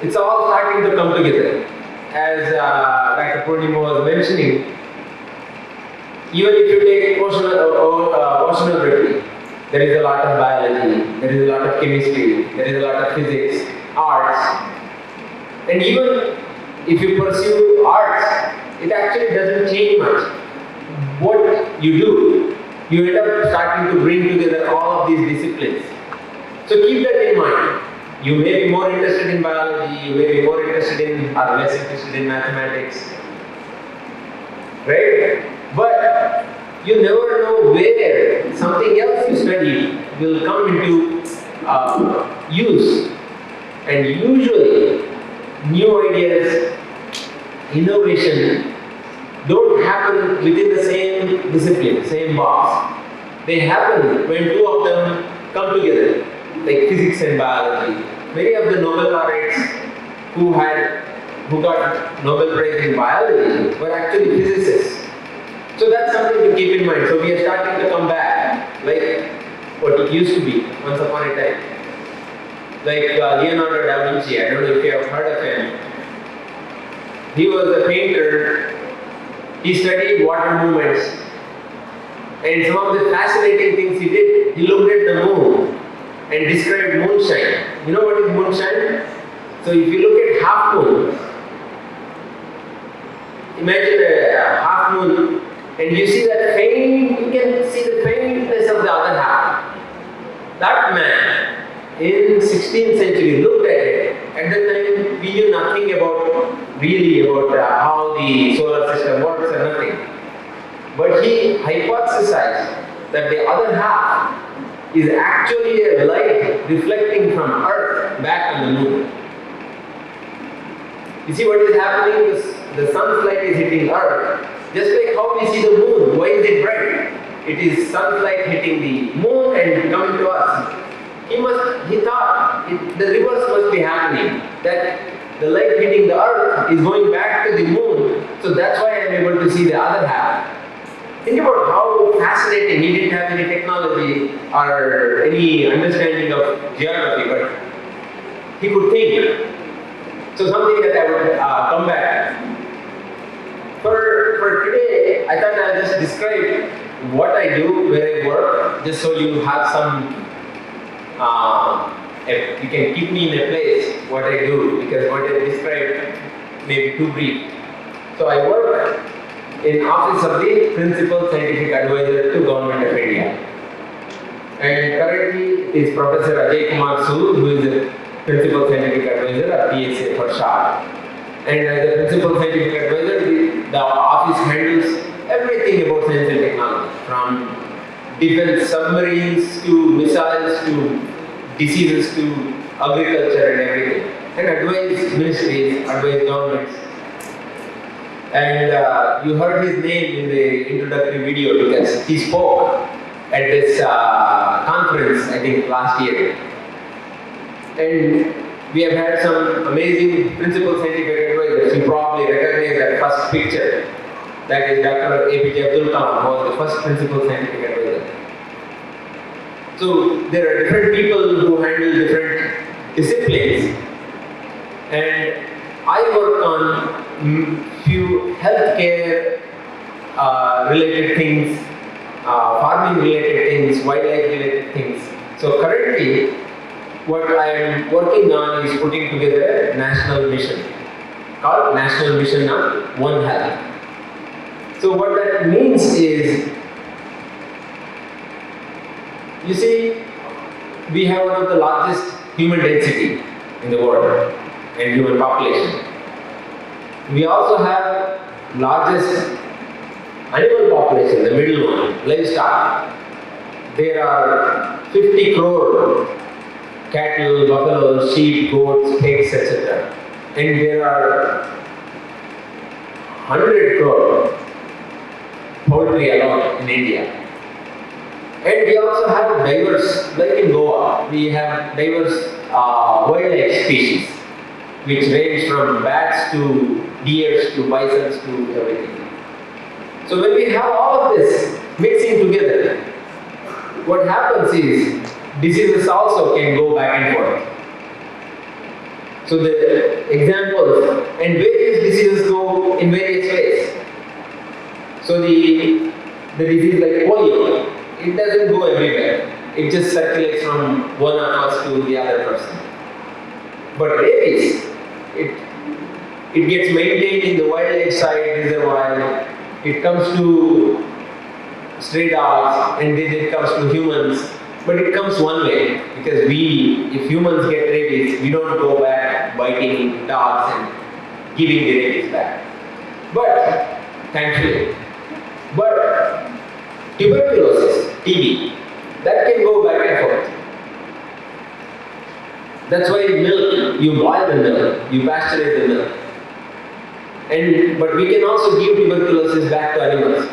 It's all starting to come together. As Dr. Purnima was mentioning, even if you take oceanography, there is a lot of biology, there is a lot of chemistry, there is a lot of physics, arts. And even if you pursue arts, it actually doesn't change much. What you do, you end up starting to bring together all of these disciplines. So keep that in mind. You may be more interested in biology, you may be more interested in or less interested in mathematics, right? But you never know where something else you study will come into use. And usually, new ideas, innovation don't happen within the same discipline, same box. They happen when two of them come together, like physics and biology. Many of the Nobel laureates who got Nobel Prize in biology were actually physicists. So that's something to keep in mind. So we are starting to come back, like what it used to be once upon a time. Like Leonardo da Vinci, I don't know if you have heard of him. He was a painter. He studied water movements. And some of the fascinating things he did, he looked at the moon and described moonshine. You know what is moonshine? So if you look at half moon, imagine a half moon, and you see that faint, you can see the faintness of the other half. That man in 16th century looked at it. At that time, we knew nothing about how the solar system works or nothing. But he hypothesized that the other half is actually a light reflecting from Earth back on the moon. You see what is happening? The sun's light is hitting Earth. Just like how we see the moon. Why is it bright? It is sun's light hitting the moon and coming to us. He thought the reverse must be happening. That the light hitting the Earth is going back to the moon. So that's why I am able to see the other half. Think about how fascinating. He didn't have any technology or any understanding of geography, but he could think. So something that I would come back. For today, I thought I'll just describe what I do, where I work, just so you have some, you can keep me in a place, what I do, because what I described may be too brief. So I work in Office of the Principal Scientific Advisor to Government of India. And currently is Professor Ajay Kumar Sood, who is the Principal Scientific Advisor or PSA for short. And as the Principal Scientific Advisor, the office handles everything about science and technology, from defense submarines to missiles to diseases to agriculture and everything. And advise ministries, advise governments. And you heard his name in the introductory video because he spoke at this conference, I think last year. And we have had some amazing principal scientific advisors. You probably recognize that first picture. That is Dr. APJ Abdul Kalam, who was the first principal scientific advisor. So there are different people who handle different disciplines. And I work on few healthcare related things, farming related things, wildlife related things. So currently, what I am working on is putting together a national mission called National Mission on One Health. So what that means is, you see, we have one of the largest human density in the world and human population. We also have largest animal population, the middle one, livestock. There are 50 crore cattle, buffaloes, sheep, goats, pigs, etc. And there are 100 crore poultry alone in India. And we also have diverse, like in Goa, we have diverse wildlife species, which range from bats to deers to bisons to everything. So when we have all of this mixing together, what happens is diseases also can go back and forth. So the examples and various diseases go in various ways. So the disease like polio, it doesn't go everywhere. It just circulates from one of us to the other person. But rabies, it gets maintained in the wildlife side reservoir. It comes to stray dogs and then it comes to humans. But it comes one way because if humans get rabies, we don't go back biting dogs and giving the rabies back. But thankfully, tuberculosis, TB, that can go back and forth. That's why milk, you boil the milk, you pasteurize the milk. But we can also give tuberculosis back to animals.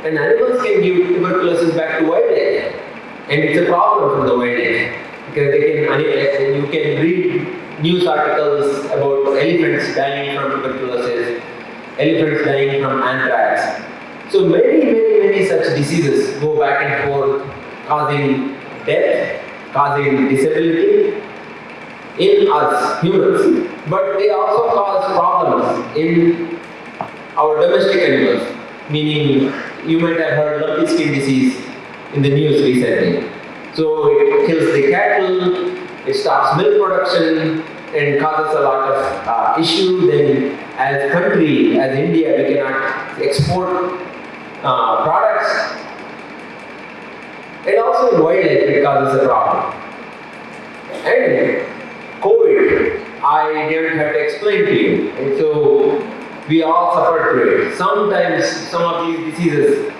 And animals can give tuberculosis back to wildlife. And it's a problem for the wildlife. Because you can read news articles about elephants dying from tuberculosis, elephants dying from anthrax. So many such diseases go back and forth, causing death, causing disability in us humans. But they also cause problems in our domestic animals, meaning you might have heard lumpy skin disease in the news recently. So it kills the cattle, it stops milk production and causes a lot of issue. Then as country, as India, we cannot export products. And also in wildlife it causes a problem. And COVID, I didn't have to explain to you. And so we all suffered through it. Sometimes some of these diseases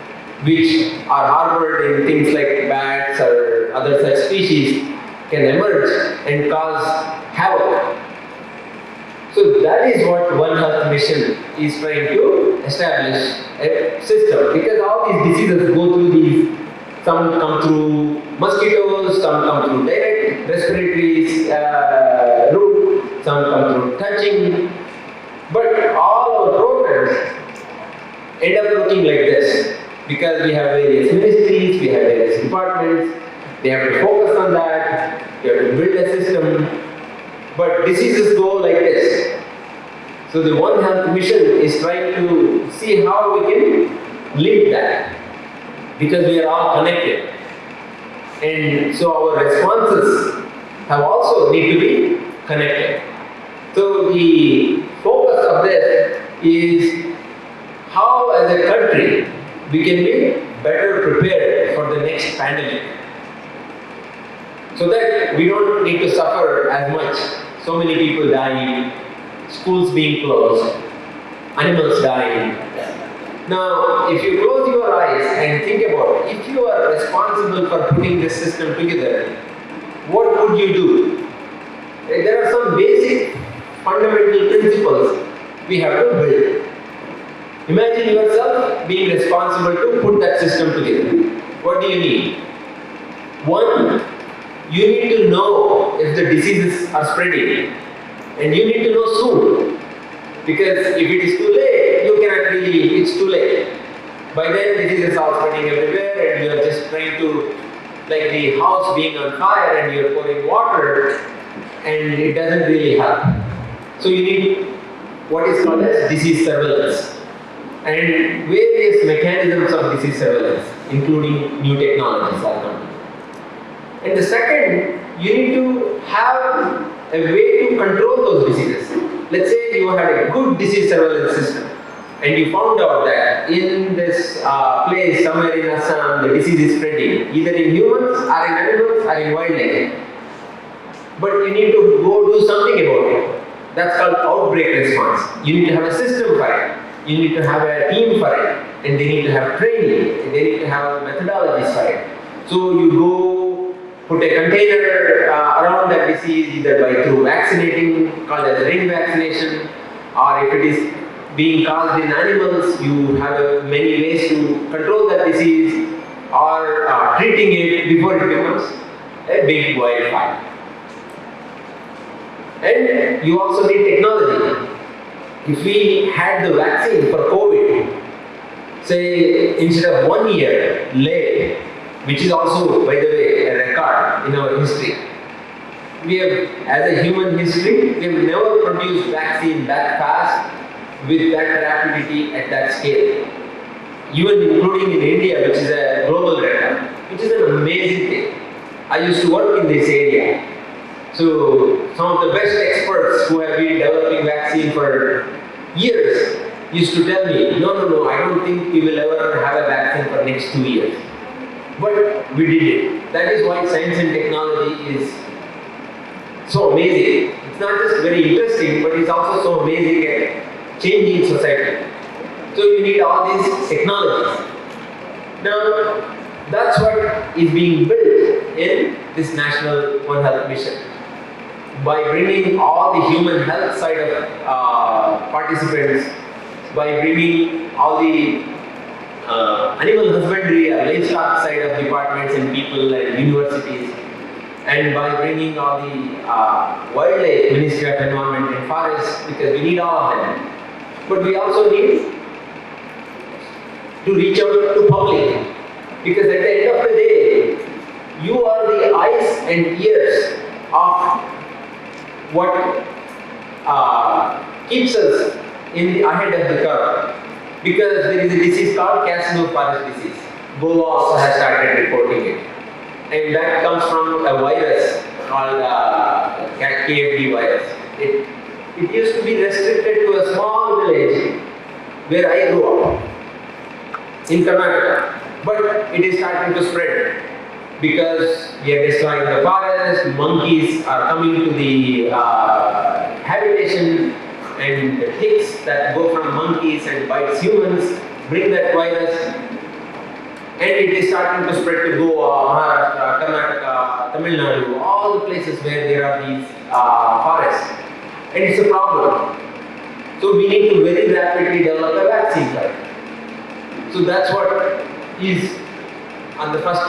which are harbored in things like bats or other such species can emerge and cause havoc. So that is what One Health Mission is trying to establish a system, because all these diseases go through these, some come through mosquitoes, some come through direct respiratory route, some come through touching, but all our programs end up looking like this. Because we have various ministries, we have various departments, they have to focus on that, they have to build a system, but diseases go like this. So the One Health Mission is trying to see how we can link that, because we are all connected. And so our responses have also need to be connected. So the focus of this is how as a country we can be better prepared for the next pandemic, so that we don't need to suffer as much. So many people dying, schools being closed, animals dying. Now, if you close your eyes and think about if you are responsible for putting this system together, what would you do? There are some basic fundamental principles we have to build. Imagine yourself being responsible to put that system together. What do you need? One, you need to know if the diseases are spreading, and you need to know soon. Because if it is too late, you cannot really, it's too late. By then diseases are spreading everywhere and you are just trying to, like the house being on fire and you are pouring water and it doesn't really help. So you need what is called as disease surveillance. And various mechanisms of disease surveillance, including new technologies are coming. And the second, you need to have a way to control those diseases. Let's say you had a good disease surveillance system and you found out that in this place somewhere in Assam the disease is spreading, either in humans or in animals or in wildlife. But you need to go do something about it. That's called outbreak response. You need to have a system for it. You need to have a team for it, and they need to have training, and they need to have methodologies for it. So you go put a container around that disease, either through vaccinating, called as ring vaccination, or if it is being caused in animals, you have many ways to control that disease. or treating it before it becomes a big wildfire. And you also need technology. If we had the vaccine for COVID, say instead of 1 year late, which is also, by the way, a record in our history, we have, as a human history, we have never produced vaccine that fast with that rapidity at that scale. Even including in India, which is a global record, which is an amazing thing. I used to work in this area. So some of the best experts who have been developing vaccine for years used to tell me, no, I don't think we will ever have a vaccine for next 2 years. But we did it. That is why science and technology is so amazing. It's not just very interesting, but it's also so amazing at changing society. So you need all these technologies. Now, that's what is being built in this National One Health Mission. By bringing all the human health side of participants, by bringing all the animal husbandry or livestock side of departments and people and universities, and by bringing all the wildlife, Ministry of Environment and Forests, because we need all of them. But we also need to reach out to public, because at the end of the day, you are the eyes and ears of what keeps us ahead of the curve. Because there is a disease called Canacona forest disease. Goa also has started reporting it. And that comes from a virus called KFD virus. It used to be restricted to a small village where I grew up, in Canacona. But it is starting to spread because we are destroying the forest, monkeys are coming to the habitation, and the ticks that go from monkeys and bites humans bring that virus, and it is starting to spread to Goa, Maharashtra, Karnataka, Tamil Nadu, all the places where there are these forests, and it's a problem. So we need to very rapidly develop a vaccine for it. So that's what is on the first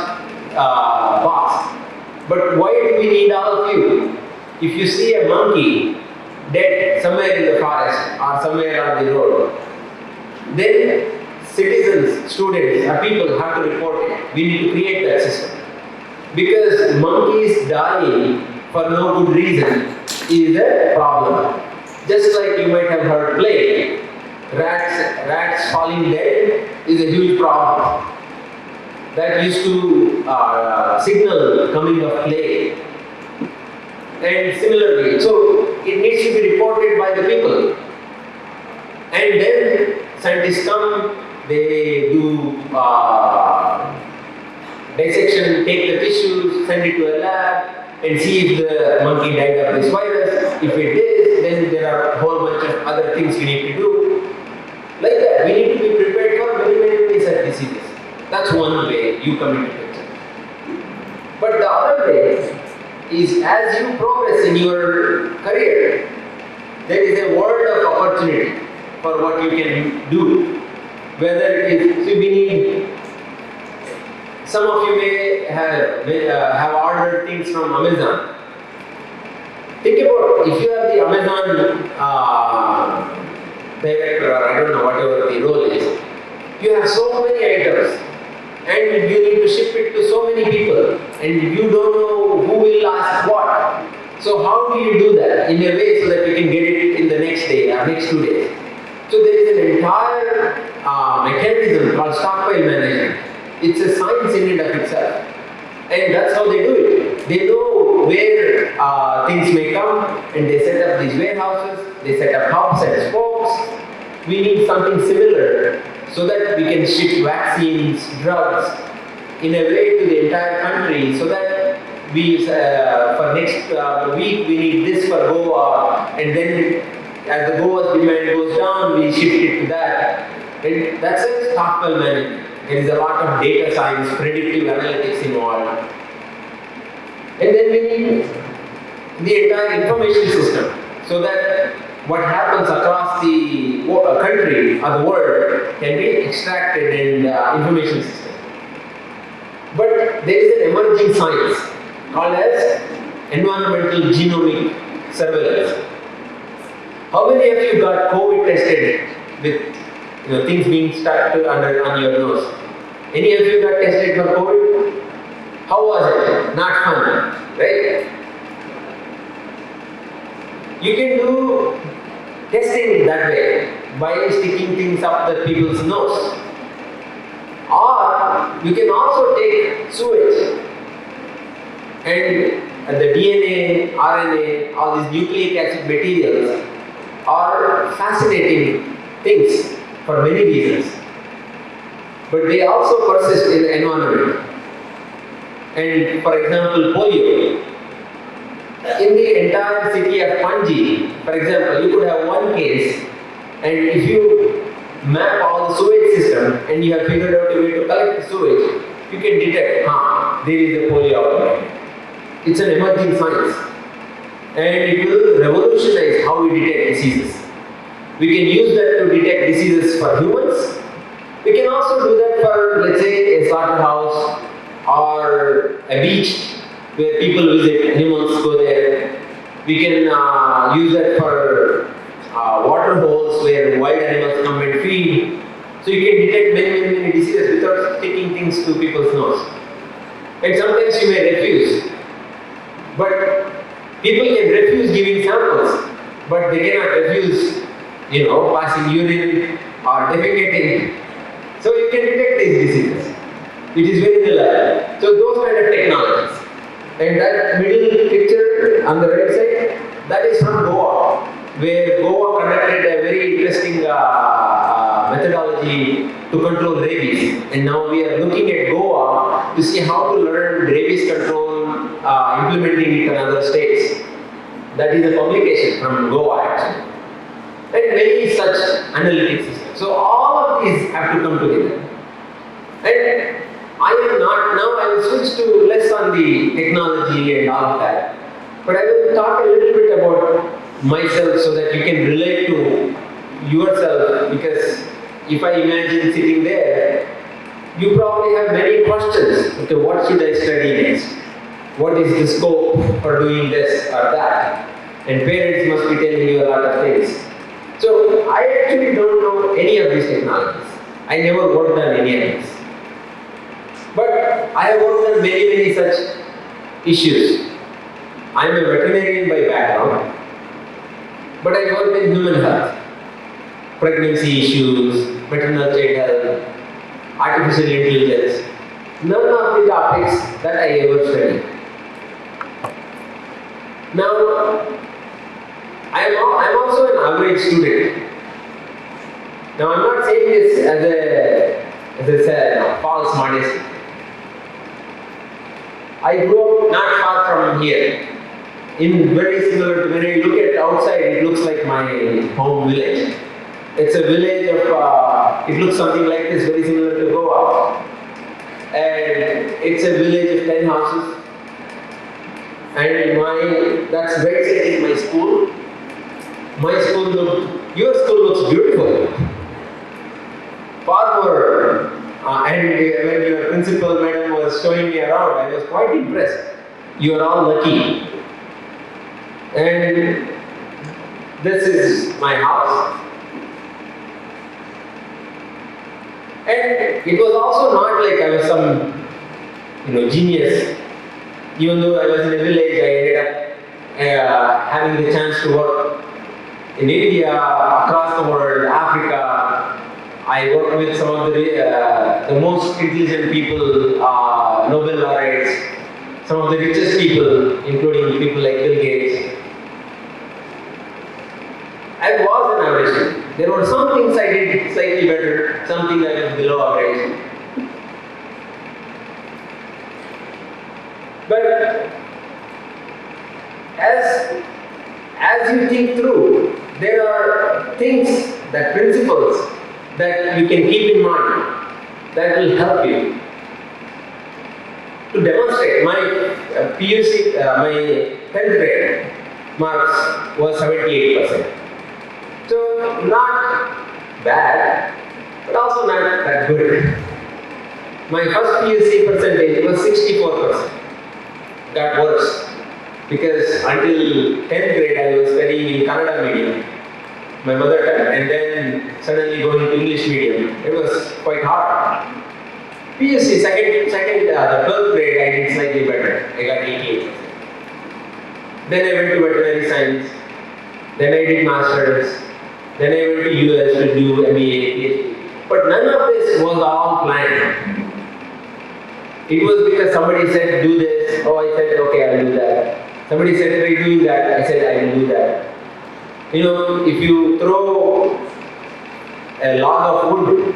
box. But why do we need all of you? If you see a monkey dead somewhere in the forest or somewhere on the road, then citizens, students, or people have to report it. We need to create that system. Because monkeys dying for no good reason is a problem. Just like you might have heard plague, rats falling dead is a huge problem. That used to signal coming of plague. And similarly, so it needs to be reported by the people. And then scientists come, they do dissection, take the tissues, send it to a lab, and see if the monkey died of this virus. If it is, then there are a whole bunch of other things we need to do. Like that, we need to be prepared for many ways of diseases. That's one way you come into picture. But the other way is, as you progress in your career, there is a world of opportunity for what you can do. Whether it is, so we need, some of you may have ordered things from Amazon. Think about, if you have the Amazon director, or I don't know, whatever the role is, you have so many items, and you need to ship it to so many people, and you don't know who will ask what. So how do you do that in a way so that you can get it in the next day or next 2 days? So there is an entire mechanism called stockpile management. It's a science in and of itself. And that's how they do it. They know where things may come, and they set up these warehouses, they set up hubs and spokes. We need something similar so that we can ship vaccines, drugs in a way to the entire country, so that we, for next week, we need this for Goa, and then as the Goa's demand goes down, we shift it to that. And that's a stockpile management. There is a lot of data science, predictive analytics involved. And then we need the entire information system, so that what happens across the country or the world can be extracted in the information system. there is an emerging science called as environmental genomic surveillance. How many of you got COVID tested with things being stuck on your nose? Any of you got tested for COVID? How was it? Not fun, right? You can do testing that way by sticking things up the people's nose. Or you can also take sewage and the DNA, RNA, all these nucleic acid materials are fascinating things for many reasons. But they also persist in the environment. And for example, polio. In the entire city of Panji, for example, you could have one case, and if you map all the sewage system and you have figured out a way to collect the sewage, you can detect, there is a polio outbreak. It's an emerging science. And it will revolutionize how we detect diseases. We can use that to detect diseases for humans. We can also do that for, let's say, a slaughterhouse or a beach where people visit, animals go there. We can use that for water holes where wild animals come and feed. So you can detect many diseases without sticking things to people's nose. And sometimes you may refuse. But people can refuse giving samples, but they cannot refuse, passing urine or defecating. So you can detect these diseases. It is very reliable. So those kind of technologies. And that middle picture on the right side, that is from Goa, where Goa conducted a very interesting methodology to control rabies. And now we are looking at Goa to see how to learn rabies control, implementing it in other states. That is a publication from Goa actually. And many such analytic systems. So all of these have to come together. And I will switch to less on the technology and all of that. But I will talk a little bit about myself so that you can relate to yourself, because if I imagine sitting there, you probably have many questions. Okay, what should I study next? What is the scope for doing this or that? And parents must be telling you a lot of things. So I actually don't know any of these technologies. I never worked on any of these. But I have worked on many such issues. I am a veterinarian by background, but I worked in human health, pregnancy issues, maternal child health, artificial intelligence. None of the topics that I ever studied. Now, I'm also an average student. Now, I'm not saying this as a false modesty. I grew up not far from here. Very similar to when I look at outside, it looks like my home village. It's a village of, it looks something like this, very similar to Goa. And it's a village of 10 houses. And that's right side is my school. Your school looks beautiful. Far more. And when your principal madam was showing me around, I was quite impressed. You are all lucky. And this is my house. And it was also not like I was some, genius. Even though I was in a village, I ended up having the chance to work in India, across the world, Africa. I worked with some of the most intelligent people, Nobel laureates, some of the richest people, including people like Bill Gates. I was an average student. There were some things I did slightly better, some things I was below average. But as you think through, there are things, principles that you can keep in mind that will help you. To demonstrate, my PUC, my 10th grade marks was 78%. So not bad, but also not that good. My first PUC percentage was 64%. Got worse because until 10th grade I was studying in Kannada medium, my mother tongue, and then suddenly going to English medium. It was quite hard. PUC, the 12th grade, I did slightly better. I got 88%. Then I went to veterinary science. Then I did masters. Then I went to US to do MBA, PhD. But none of this was all planned. It was because somebody said do this. Oh, I said okay, I'll do that. Somebody said try doing that. I said I will do that. You know, if you throw a log of wood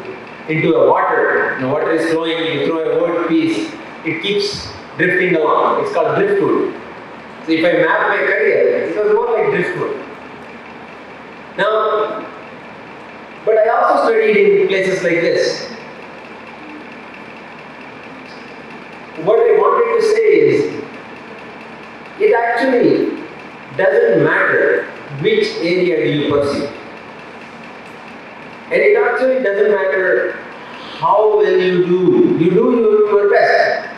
into a water, the water is flowing, you throw a wood piece, it keeps drifting along. It's called driftwood. So if I map my career, it was more like driftwood. Now, but I also studied in places like this. What I wanted to say is, it actually doesn't matter which area do you pursue. And it actually doesn't matter how well you do. You do your best.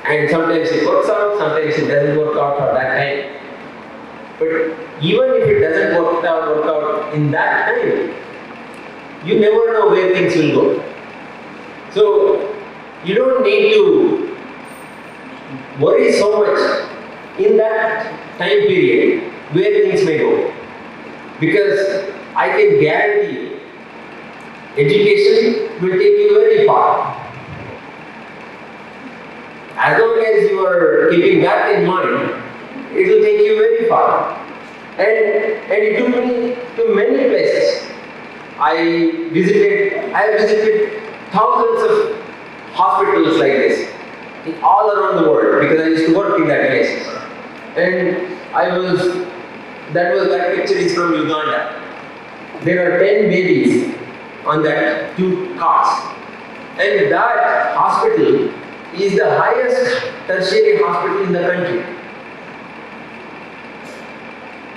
And sometimes it works out, sometimes it doesn't work out for that time. But even if it doesn't work out in that time, you never know where things will go. So you don't need to worry so much in that time period where things may go. Because I can guarantee you, education will take you very far. As long as you are keeping that in mind, it will take you very far. And it took me to many places. I have visited thousands of hospitals like this, all around the world, because I used to work in that places. And that picture is from Uganda. There are 10 babies on that 2 carts. And that hospital is the highest tertiary hospital in the country.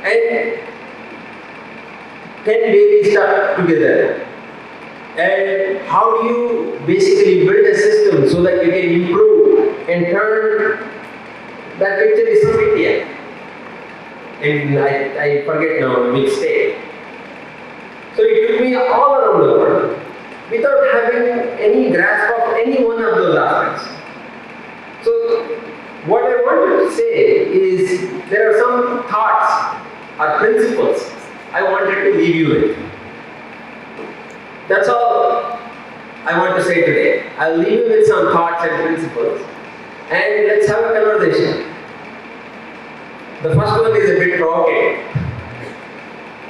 And 10 babies stuck together. And how do you basically build a system so that you can improve and turn that picture is from India. And I forget now which state. So it took me all around the world without having any grasp of any one of those aspects. So what I wanted to say is there are some thoughts or principles I wanted to leave you with. That's all I want to say today. I'll leave you with some thoughts and principles and let's have a conversation. The first one is a bit provocative.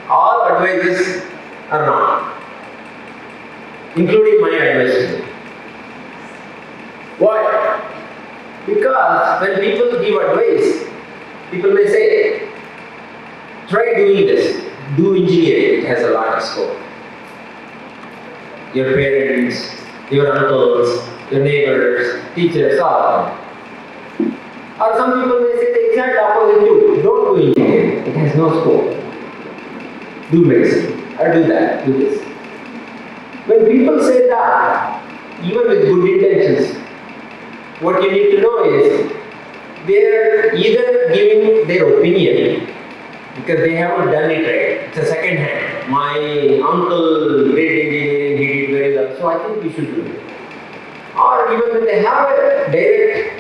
All advices are wrong, including my advice to you. Why? Because when people give advice, people may say, try doing this, do engineering, it has a lot of scope. Your parents, your uncles, your neighbors, teachers, all of them. Or some people may say the exact opposite too. Don't do engineering, it has no scope. Do medicine, or do that, do this. When people say that, even with good intentions, what you need to know is they are either giving their opinion because they haven't done it right. It's a second hand. My uncle did engineering, he did very well, so I think we should do it. Or even when they have a direct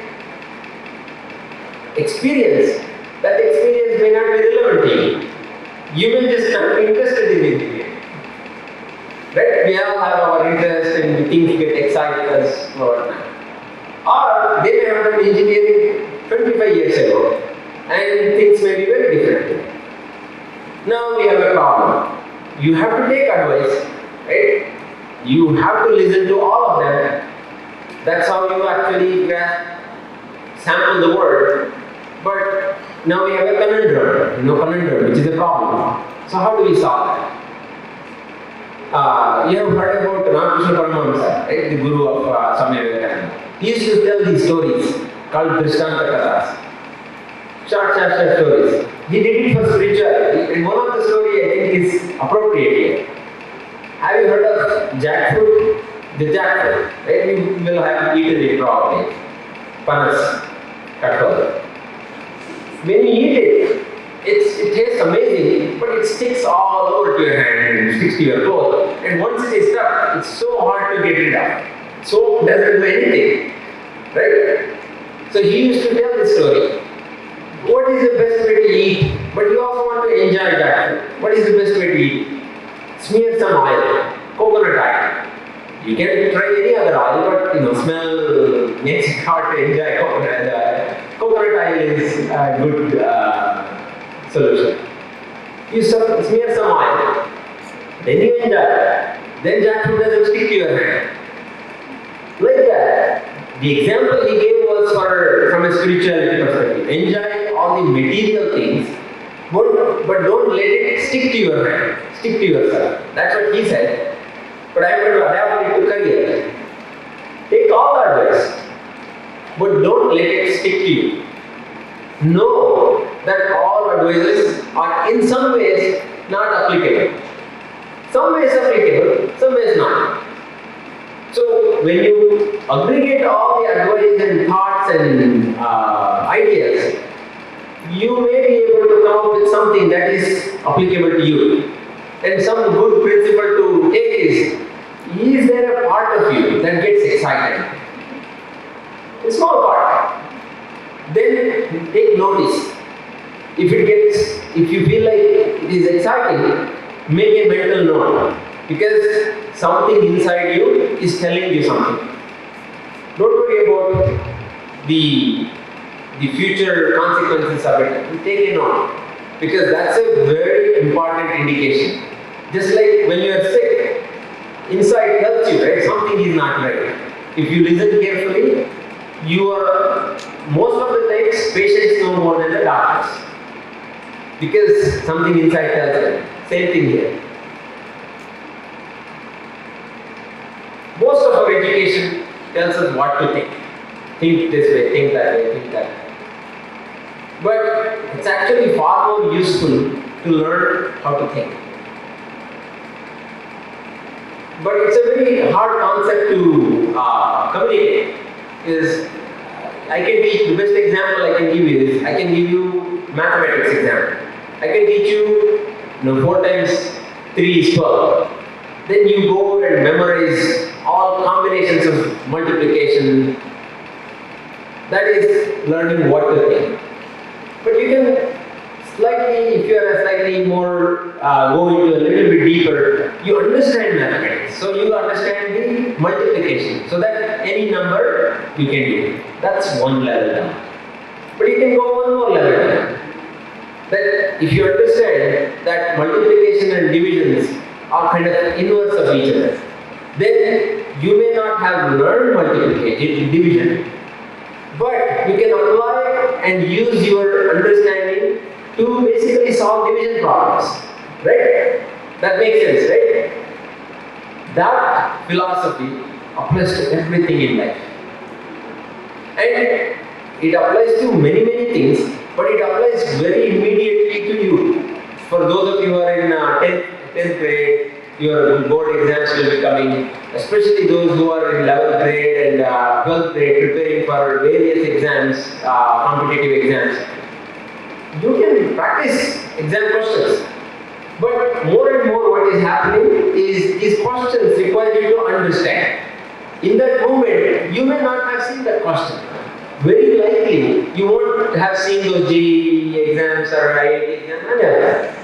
experience, that experience may not be relevant to you. You may just not be interested in engineering. Right? We all have our interest and things get excited us or whatnot. Or they may have done engineering 25 years ago and things may be very different. Now we have a problem. You have to take advice, right? You have to listen to all of them. That's how you actually sample the world. But now we have a conundrum, which is a problem. So how do we solve that? You have heard about Ramakrishna Paramahamsa, right? The guru of Swami Vivekananda. He used to tell these stories called Drishtanta Kathas. Short stories. He did it for spirituality. And one of the stories I think is appropriate here. Have you heard of jackfruit? the jackfruit, right? You will have eaten it probably. Panas, katkal. When you eat it, it tastes amazing, but it sticks all over to your hand and sticks to your clothes. And once it is stuck, it's so hard to get rid of. Soap doesn't do anything, right? So he used to tell this story. What is the best way to eat? But you also want to enjoy jackfruit. What is the best way to eat? Smear some oil, coconut oil. You can try any other oil, but smell makes it hard to enjoy coconut oil. Coconut oil is a good solution. You smear some oil, then you enjoy. Then jackfruit doesn't stick to your hand. Like that. The example he gave was from a spirituality perspective. Enjoy all the material things, but don't let it stick to your hand, stick to yourself. That's what he said. But I am going to adapt it to career. Take all the advice, but don't let it stick to you. Know that all advices are in some ways not applicable. Some ways applicable, some ways not. So when you aggregate all the advice and thoughts and ideas, you may be able to come up with something that is applicable to you. And some good principle to take is there a part of you that gets excited? A small part. Then take notice. If you feel like it is exciting, make a mental note. Because something inside you is telling you something. Don't worry about the future consequences of it. Take a note. Because that's a very important indication. Just like when you are sick, inside tells you, right? Something is not right. If you listen carefully, most of the times patients know more than the doctors. Because something inside tells them. Same thing here. Most of our education tells us what to think. Think this way, think that way, think that way. But it's actually far more useful to learn how to think. But it's a very hard concept to communicate. I can teach, the best example I can give you is, I can give you mathematics example. I can teach you, 4 times 3 is 12. Then you go and memorize all combinations of multiplication. That is learning what to think. But you can if you are slightly more, go into a little bit deeper, you understand mathematics. So you understand the multiplication. So that any number you can do. That's one level down. But you can go one more level down. That if you understand that multiplication and divisions are kind of inverse of each other, then you may not have learned multiplication, division, but you can apply and use your understanding to basically solve division problems, right? That makes sense, right? That philosophy applies to everything in life. And it applies to many, many things, but it applies very immediately to you. For those of you who are in 10th grade, your board exams will be coming, especially those who are in 11th grade and 12th grade preparing for various exams, competitive exams. You can practice exam questions. But more and more what is happening is these questions require you to understand. In that moment, you may not have seen that question. Very likely, you won't have seen those JEE exams or IIT exams.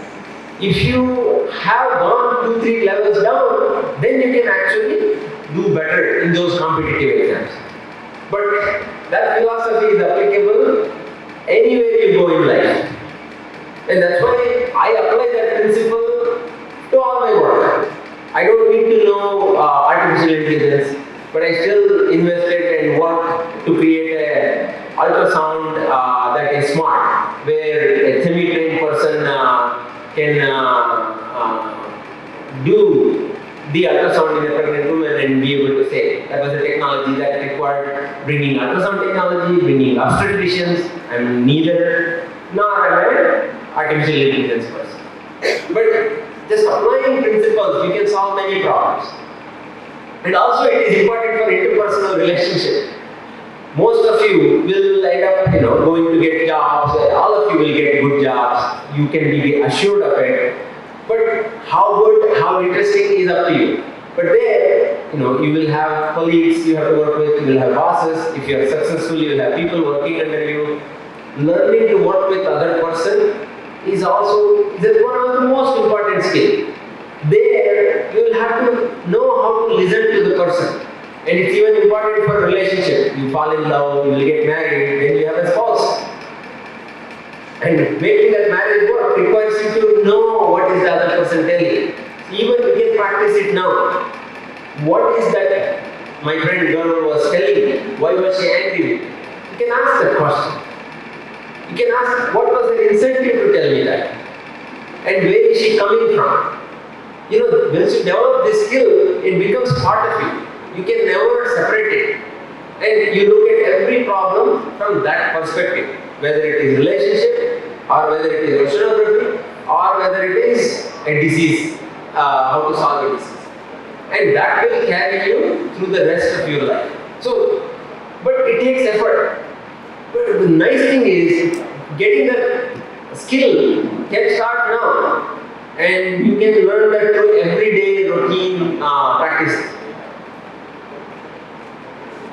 If you have gone 2-3 levels down, then you can actually do better in those competitive exams. But that philosophy is applicable anywhere you go in life. And that's why I apply that principle to all my work. I don't need to know artificial intelligence, but I still invested and work to create an ultrasound that is smart, where a semi-trained person can do the ultrasound in a pregnant woman and be able to say. That was a technology that required bringing ultrasound technology, bringing obstetricians. I'm neither nor am I artificial intelligence person. But just applying principles, you can solve many problems. And also it is important for interpersonal relationship. Most of you will end up, going to get jobs. All of you will get good jobs. You can be assured of it. But how good, how interesting is up to you. But there, you will have colleagues you have to work with. You will have bosses. If you are successful, you will have people working under you. Learning to work with other person is also one of the most important skills. There, you will have to know how to listen to the person. And it's even important for relationship. You fall in love, you will get married, then you have a spouse. And making that marriage work requires you to know what is the other person telling. Even you can practice it now. What is that my friend girl was telling me? Why was she angry? You can ask that question. You can ask, what was the incentive to tell me that? And where is she coming from? Once you develop this skill, it becomes part of you. You can never separate it. And you look at every problem from that perspective. Whether it is relationship, or whether it is oceanography, or whether it is a disease, how to solve a disease. And that will carry you through the rest of your life. But it takes effort. But the nice thing is, getting that skill can start now. And you can learn that through everyday routine practice.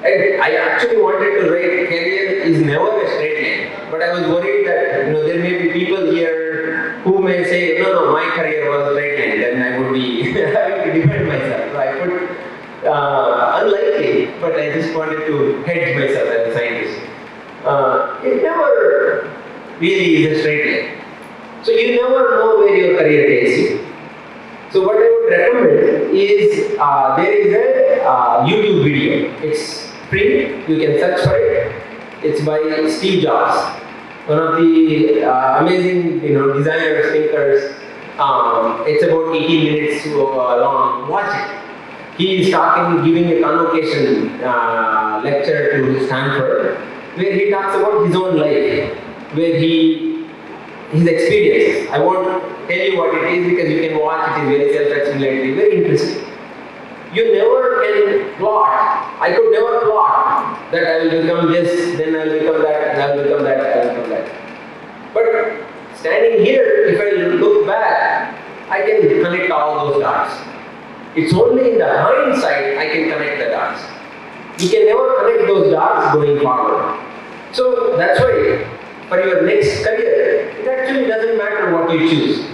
And I actually wanted to write career is never a straight line. But I was worried that there may be people here who may say, no, my career was straight line, then I would be having to defend myself. So I put unlikely, but I just wanted to hedge myself as a scientist. It never really is a straight line. So you never know where your career takes you. So what I would recommend is there is a YouTube video. It's free. You can search for it. It's by Steve Jobs, one of the amazing designers, thinkers. It's about 18 minutes long. Watch it. He is giving a convocation lecture to Stanford, where he talks about his own life, where his experiences. I won't tell you what it is because you can watch it. It's very self-explanatory, very interesting. You never can plot. I could never plot that I will become this, then I will become that, and I will become that, I will become that. But standing here, if I look back, I can connect all those dots. It's only in the hindsight I can connect the dots. You can never connect those dots going forward. So that's why for your next career, it actually doesn't matter what you choose.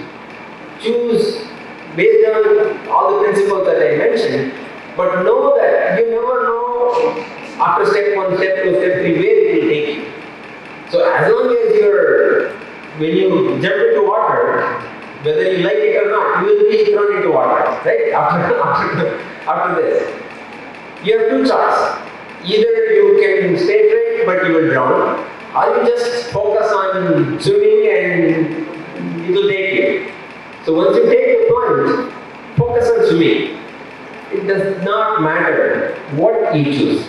Choose based on all the principles that I mentioned, but know that you never know after step 1, step 2, step 3 where it will take you. So as long as when you jump into water, whether you like it or not, you will be thrown into water, right? After this. You have two choices. Either you can stay straight but you will drown, or you just focus on swimming and it will take you. So once you take the plunge, focus on swimming. It does not matter what you choose.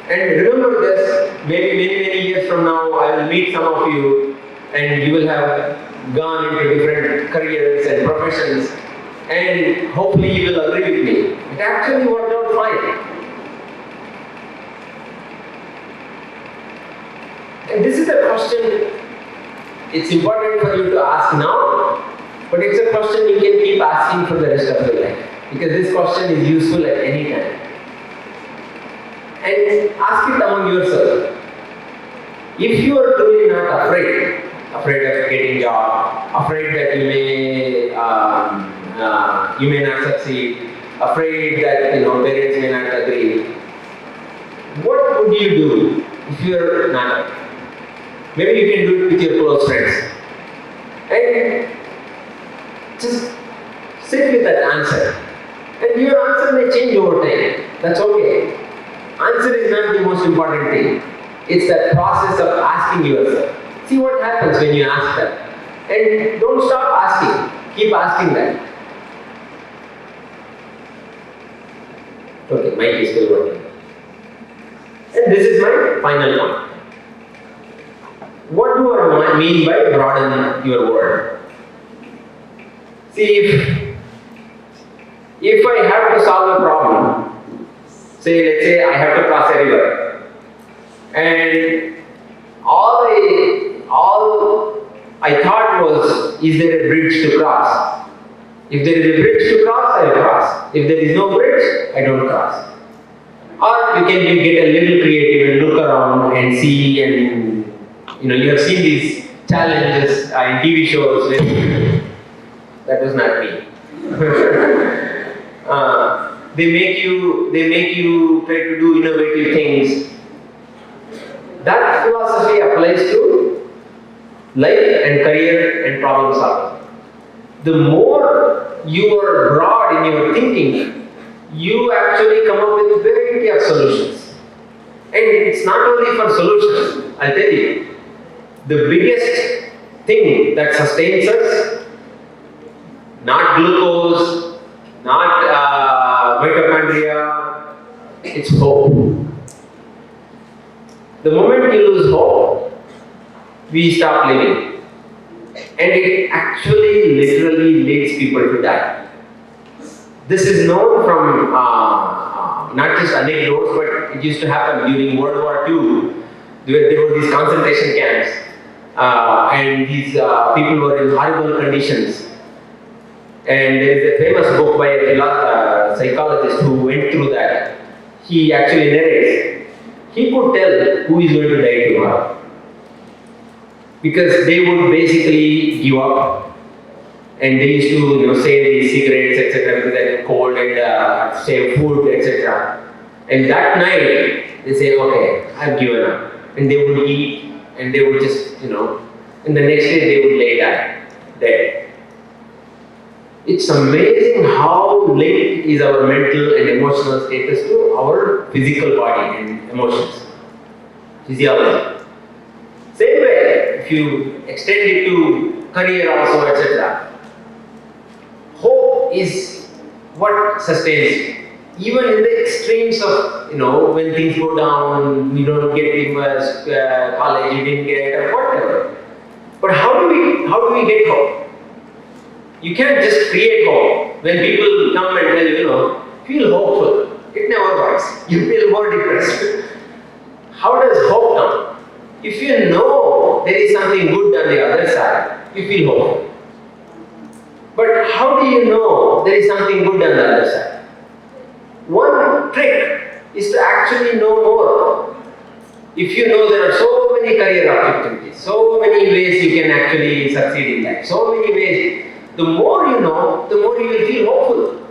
And remember this, maybe many years from now, I will meet some of you and you will have gone into different careers and professions, and hopefully you will agree with me. It actually worked out fine. And this is a question, it's important for you to ask now, but it's a question you can keep asking for the rest of your life. Because this question is useful at any time. And ask it among yourself. If you are truly not afraid of getting a job, afraid that you may not succeed, afraid that parents may not agree, what would you do if you are not? Maybe you can do it with your close friends. And just sit with that answer. And your answer may change over time. That's okay. Answer is not the most important thing. It's that process of asking yourself. See what happens when you ask that. And don't stop asking. Keep asking that. Okay, mic is still working. And this is my final point. What do I mean by broaden your world? See, if I have to solve a problem, let's say I have to cross a river, and all I thought was, is there a bridge to cross? If there is a bridge to cross, I will cross. If there is no bridge, I don't cross. Or you can get a little creative and look around and see, and you have seen these challenges in TV shows. That was not me. They make you try to do innovative things. That philosophy applies to life and career and problem solving. The more you are broad in your thinking, you actually come up with a variety of solutions. And it's not only for solutions, I'll tell you. The biggest thing that sustains us, not glucose, not mitochondria, it's hope. The moment you lose hope, we stop living. And it actually literally leads people to die. This is known from not just anecdotes, but it used to happen during World War II. There were these concentration camps, and these people were in horrible conditions. And there is a famous book by a psychologist who went through that. He actually narrates. He could tell who is going to die tomorrow. Because they would basically give up, and they used to save these cigarettes, etc., because they're cold, and save food, etc. And that night they say, okay, I've given up, and they would eat, and they would just and the next day they would lay down dead. It's amazing how linked is our mental and emotional status to our physical body and emotions, physiology. Same way, if you extend it to career also, etc. Hope is what sustains you. Even in the extremes of, when things go down, you don't get in college, you didn't get, or whatever. But how do we get hope? You can't just create hope. When people come and tell you, feel hopeful, it never works. You feel more depressed. How does hope come? If you know there is something good on the other side, you feel hopeful. But how do you know there is something good on the other side? One trick is to actually know more. If you know there are so many career opportunities, so many ways you can actually succeed in life, so many ways, the more you know, the more you will feel hopeful.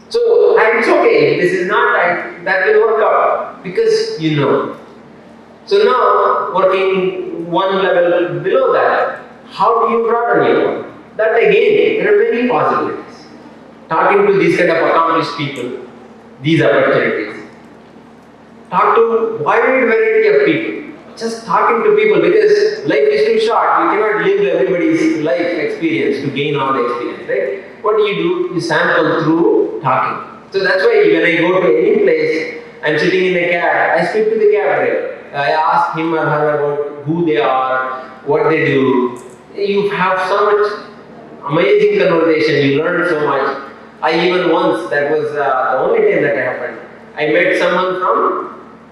So, and it's okay, this is not right, that will work out, because you know. So now, working one level below that, how do you broaden your work? That again, there are many possibilities. Talking to these kind of accomplished people, these opportunities. Talk to wide variety of people. Just talking to people, because life is too short. You cannot live everybody's life experience to gain all the experience, right? What do? You sample through talking. So that's why when I go to any place, I'm sitting in a cab, I speak to the cab driver. I ask him or her about who they are, what they do. You have so much amazing conversation, you learn so much. I even once, that was the only time that happened, I met someone from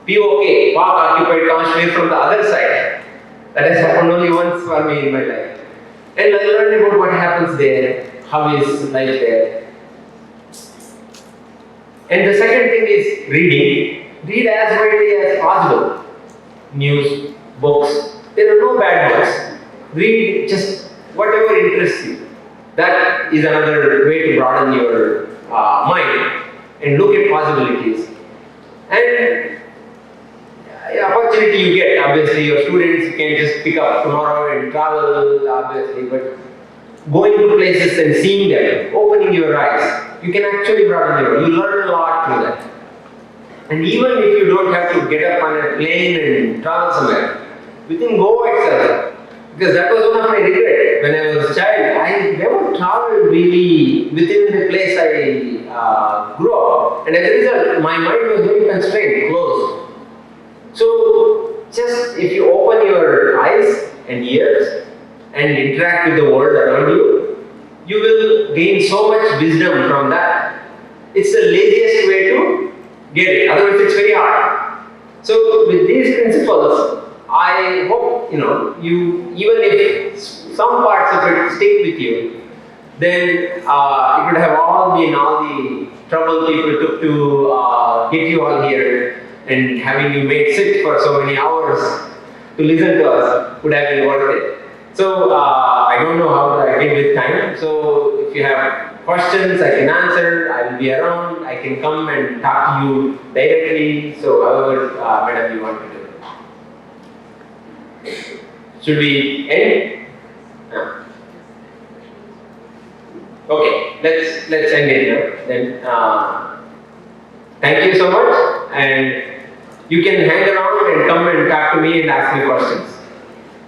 POK, Pak Occupied Kashmir, from the other side. That has happened only once for me in my life. And I learned about what happens there, how is life there. And the second thing is reading. Read as widely as possible. News, books. There are no bad books. Read just whatever interests you. That is another way to broaden your mind and look at possibilities. And opportunity you get, obviously, your students you can just pick up tomorrow and travel, obviously, but going to places and seeing them, opening your eyes, you can actually broaden your mind. You learn a lot through that. And even if you don't have to get up on a plane and travel somewhere, within Goa itself, because that was one of my regrets. When I was a child, I never traveled really within the place I grew up. And as a result, my mind was very constrained, closed. So, just if you open your eyes and ears and interact with the world around you, you will gain so much wisdom from that. It's the laziest way to get it. Otherwise, it's very hard. So with these principles, I hope you, even if some parts of it stick with you, then it would have all been all the trouble people took to get you all here and having you made sit for so many hours to listen to us would have been worth it. So I don't know how I did with time. So if you have questions, I can answer. I will be around. I can come and talk to you directly. So however, madam, you want to do. Should we end? No. Okay, let's end it now. Then thank you so much, and you can hang around and come and talk to me and ask me questions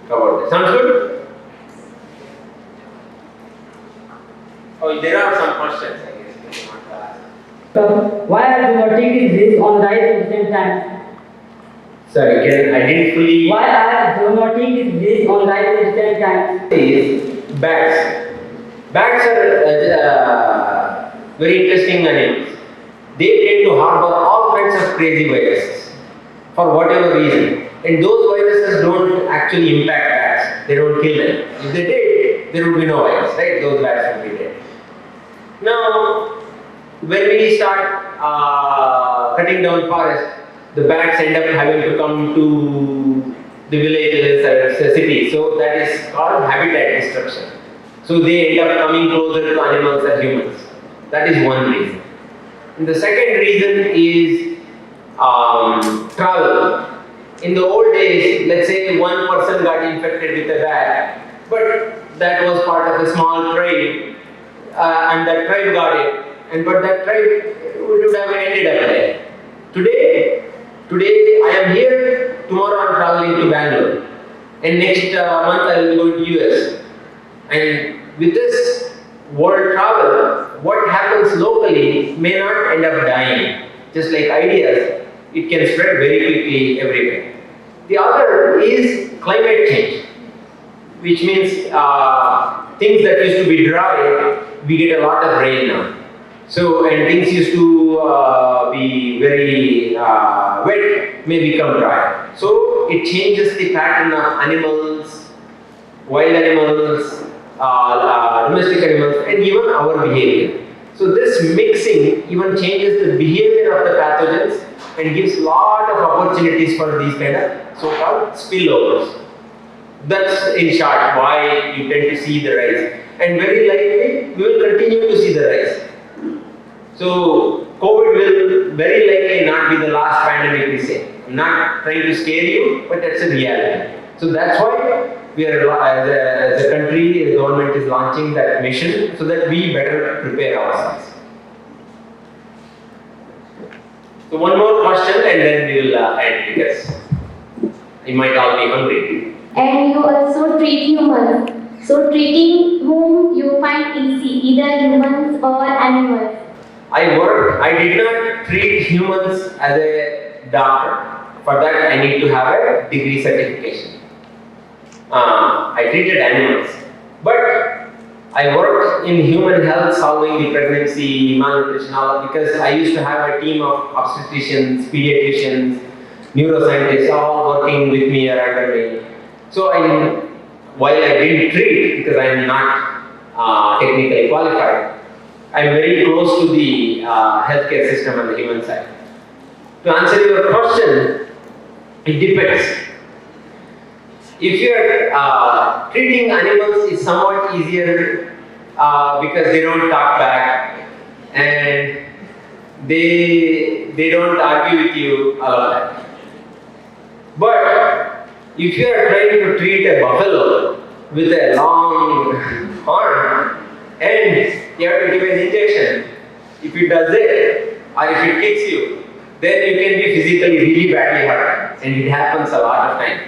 about this. Sounds good? Oh, there are some questions, I guess, you want to ask. Why are geometric is on rise at the same time? Sorry, again, I didn't fully. Why are geometric is on rise at the same time? Is bats. Bats are very interesting animals. They tend to harbor all kinds of crazy viruses for whatever reason. And those viruses don't actually impact bats. They don't kill them. If they did, there would be no virus, right? Those bats would be dead. Now, when we start cutting down forest, the bats end up having to come to the villages or the cities. So that is called habitat destruction. So they end up coming closer to animals and humans. That is one reason. And the second reason is travel. In the old days, let's say one person got infected with a bat, but that was part of a small tribe, and that tribe got it, but that tribe would have ended up there. Today I am here, tomorrow I am traveling to Bangalore, and next month I will go to US. And with this world travel, what happens locally may not end up dying. Just like ideas, it can spread very quickly everywhere. The other is climate change, which means things that used to be dry, we get a lot of rain now. So, and things used to be very wet may become dry. So, it changes the pattern of animals, wild animals, domestic animals, and even our behavior. So, this mixing even changes the behavior of the pathogens and gives a lot of opportunities for these kind of so-called spillovers. That's in short why you tend to see the rise. And very likely, we will continue to see the rise. So, COVID will very likely not be the last pandemic, we say. I'm not trying to scare you, but that's a reality. So, that's why we are, as a country, the government is launching that mission so that we better prepare ourselves. So, one more question and then we will end because you might all be hungry. And you also treat humans. So treating whom you find easy, either humans or animals. I did not treat humans as a doctor. For that I need to have a degree certification. I treated animals. But I worked in human health, solving the pregnancy, malnutrition, all because I used to have a team of obstetricians, pediatricians, neuroscientists all working with me or under me. So while I didn't treat because I am not technically qualified, I am very close to the healthcare system on the human side. To answer your question, it depends. If you are treating animals is somewhat easier because they don't talk back and they don't argue with you all of that. But if you are trying to treat a buffalo with a long horn and you have to give an injection, if it does it or if it kicks you, then you can be physically really badly hurt, and it happens a lot of time.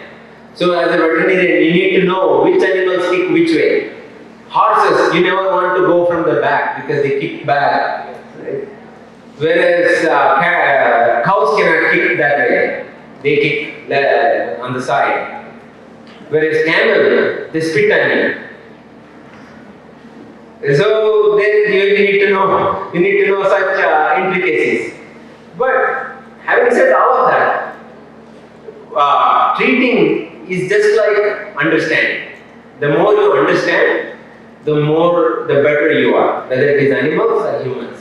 So as a veterinarian, you need to know which animals kick which way. Horses, you never want to go from the back because they kick back, right? Whereas cows cannot kick that way. They kick on the side. Whereas camel, they spit on you. So then you need to know such intricacies. But Having said all of that, treating is just like understanding. The more you understand, the better you are, whether it is animals or humans.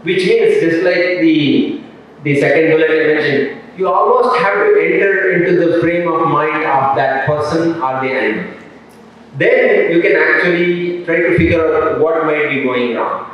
Which means, just like the second bullet I mentioned, you almost have to enter into the frame of mind of that person or the animal. Then you can actually try to figure out what might be going wrong.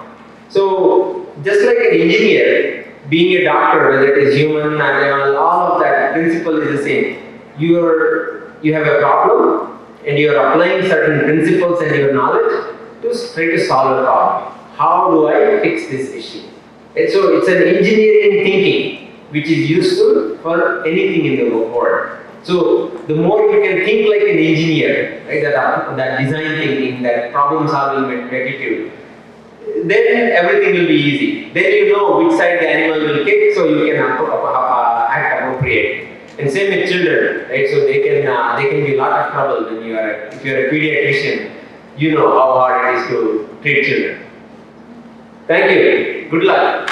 So, just like an engineer, being a doctor, whether it is human, animal, all of that principle is the same. You have a problem and you are applying certain principles and your knowledge to try to solve a problem. How do I fix this issue? And so it's an engineering thinking which is useful for anything in the world. So the more you can think like an engineer, right, that design thinking, that problem solving attitude, then everything will be easy. Then you know which side the animal will kick, so you can act appropriate. And same with children, right? So they can be a lot of trouble when if you are a pediatrician, you know how hard it is to treat children. Thank you. Good luck.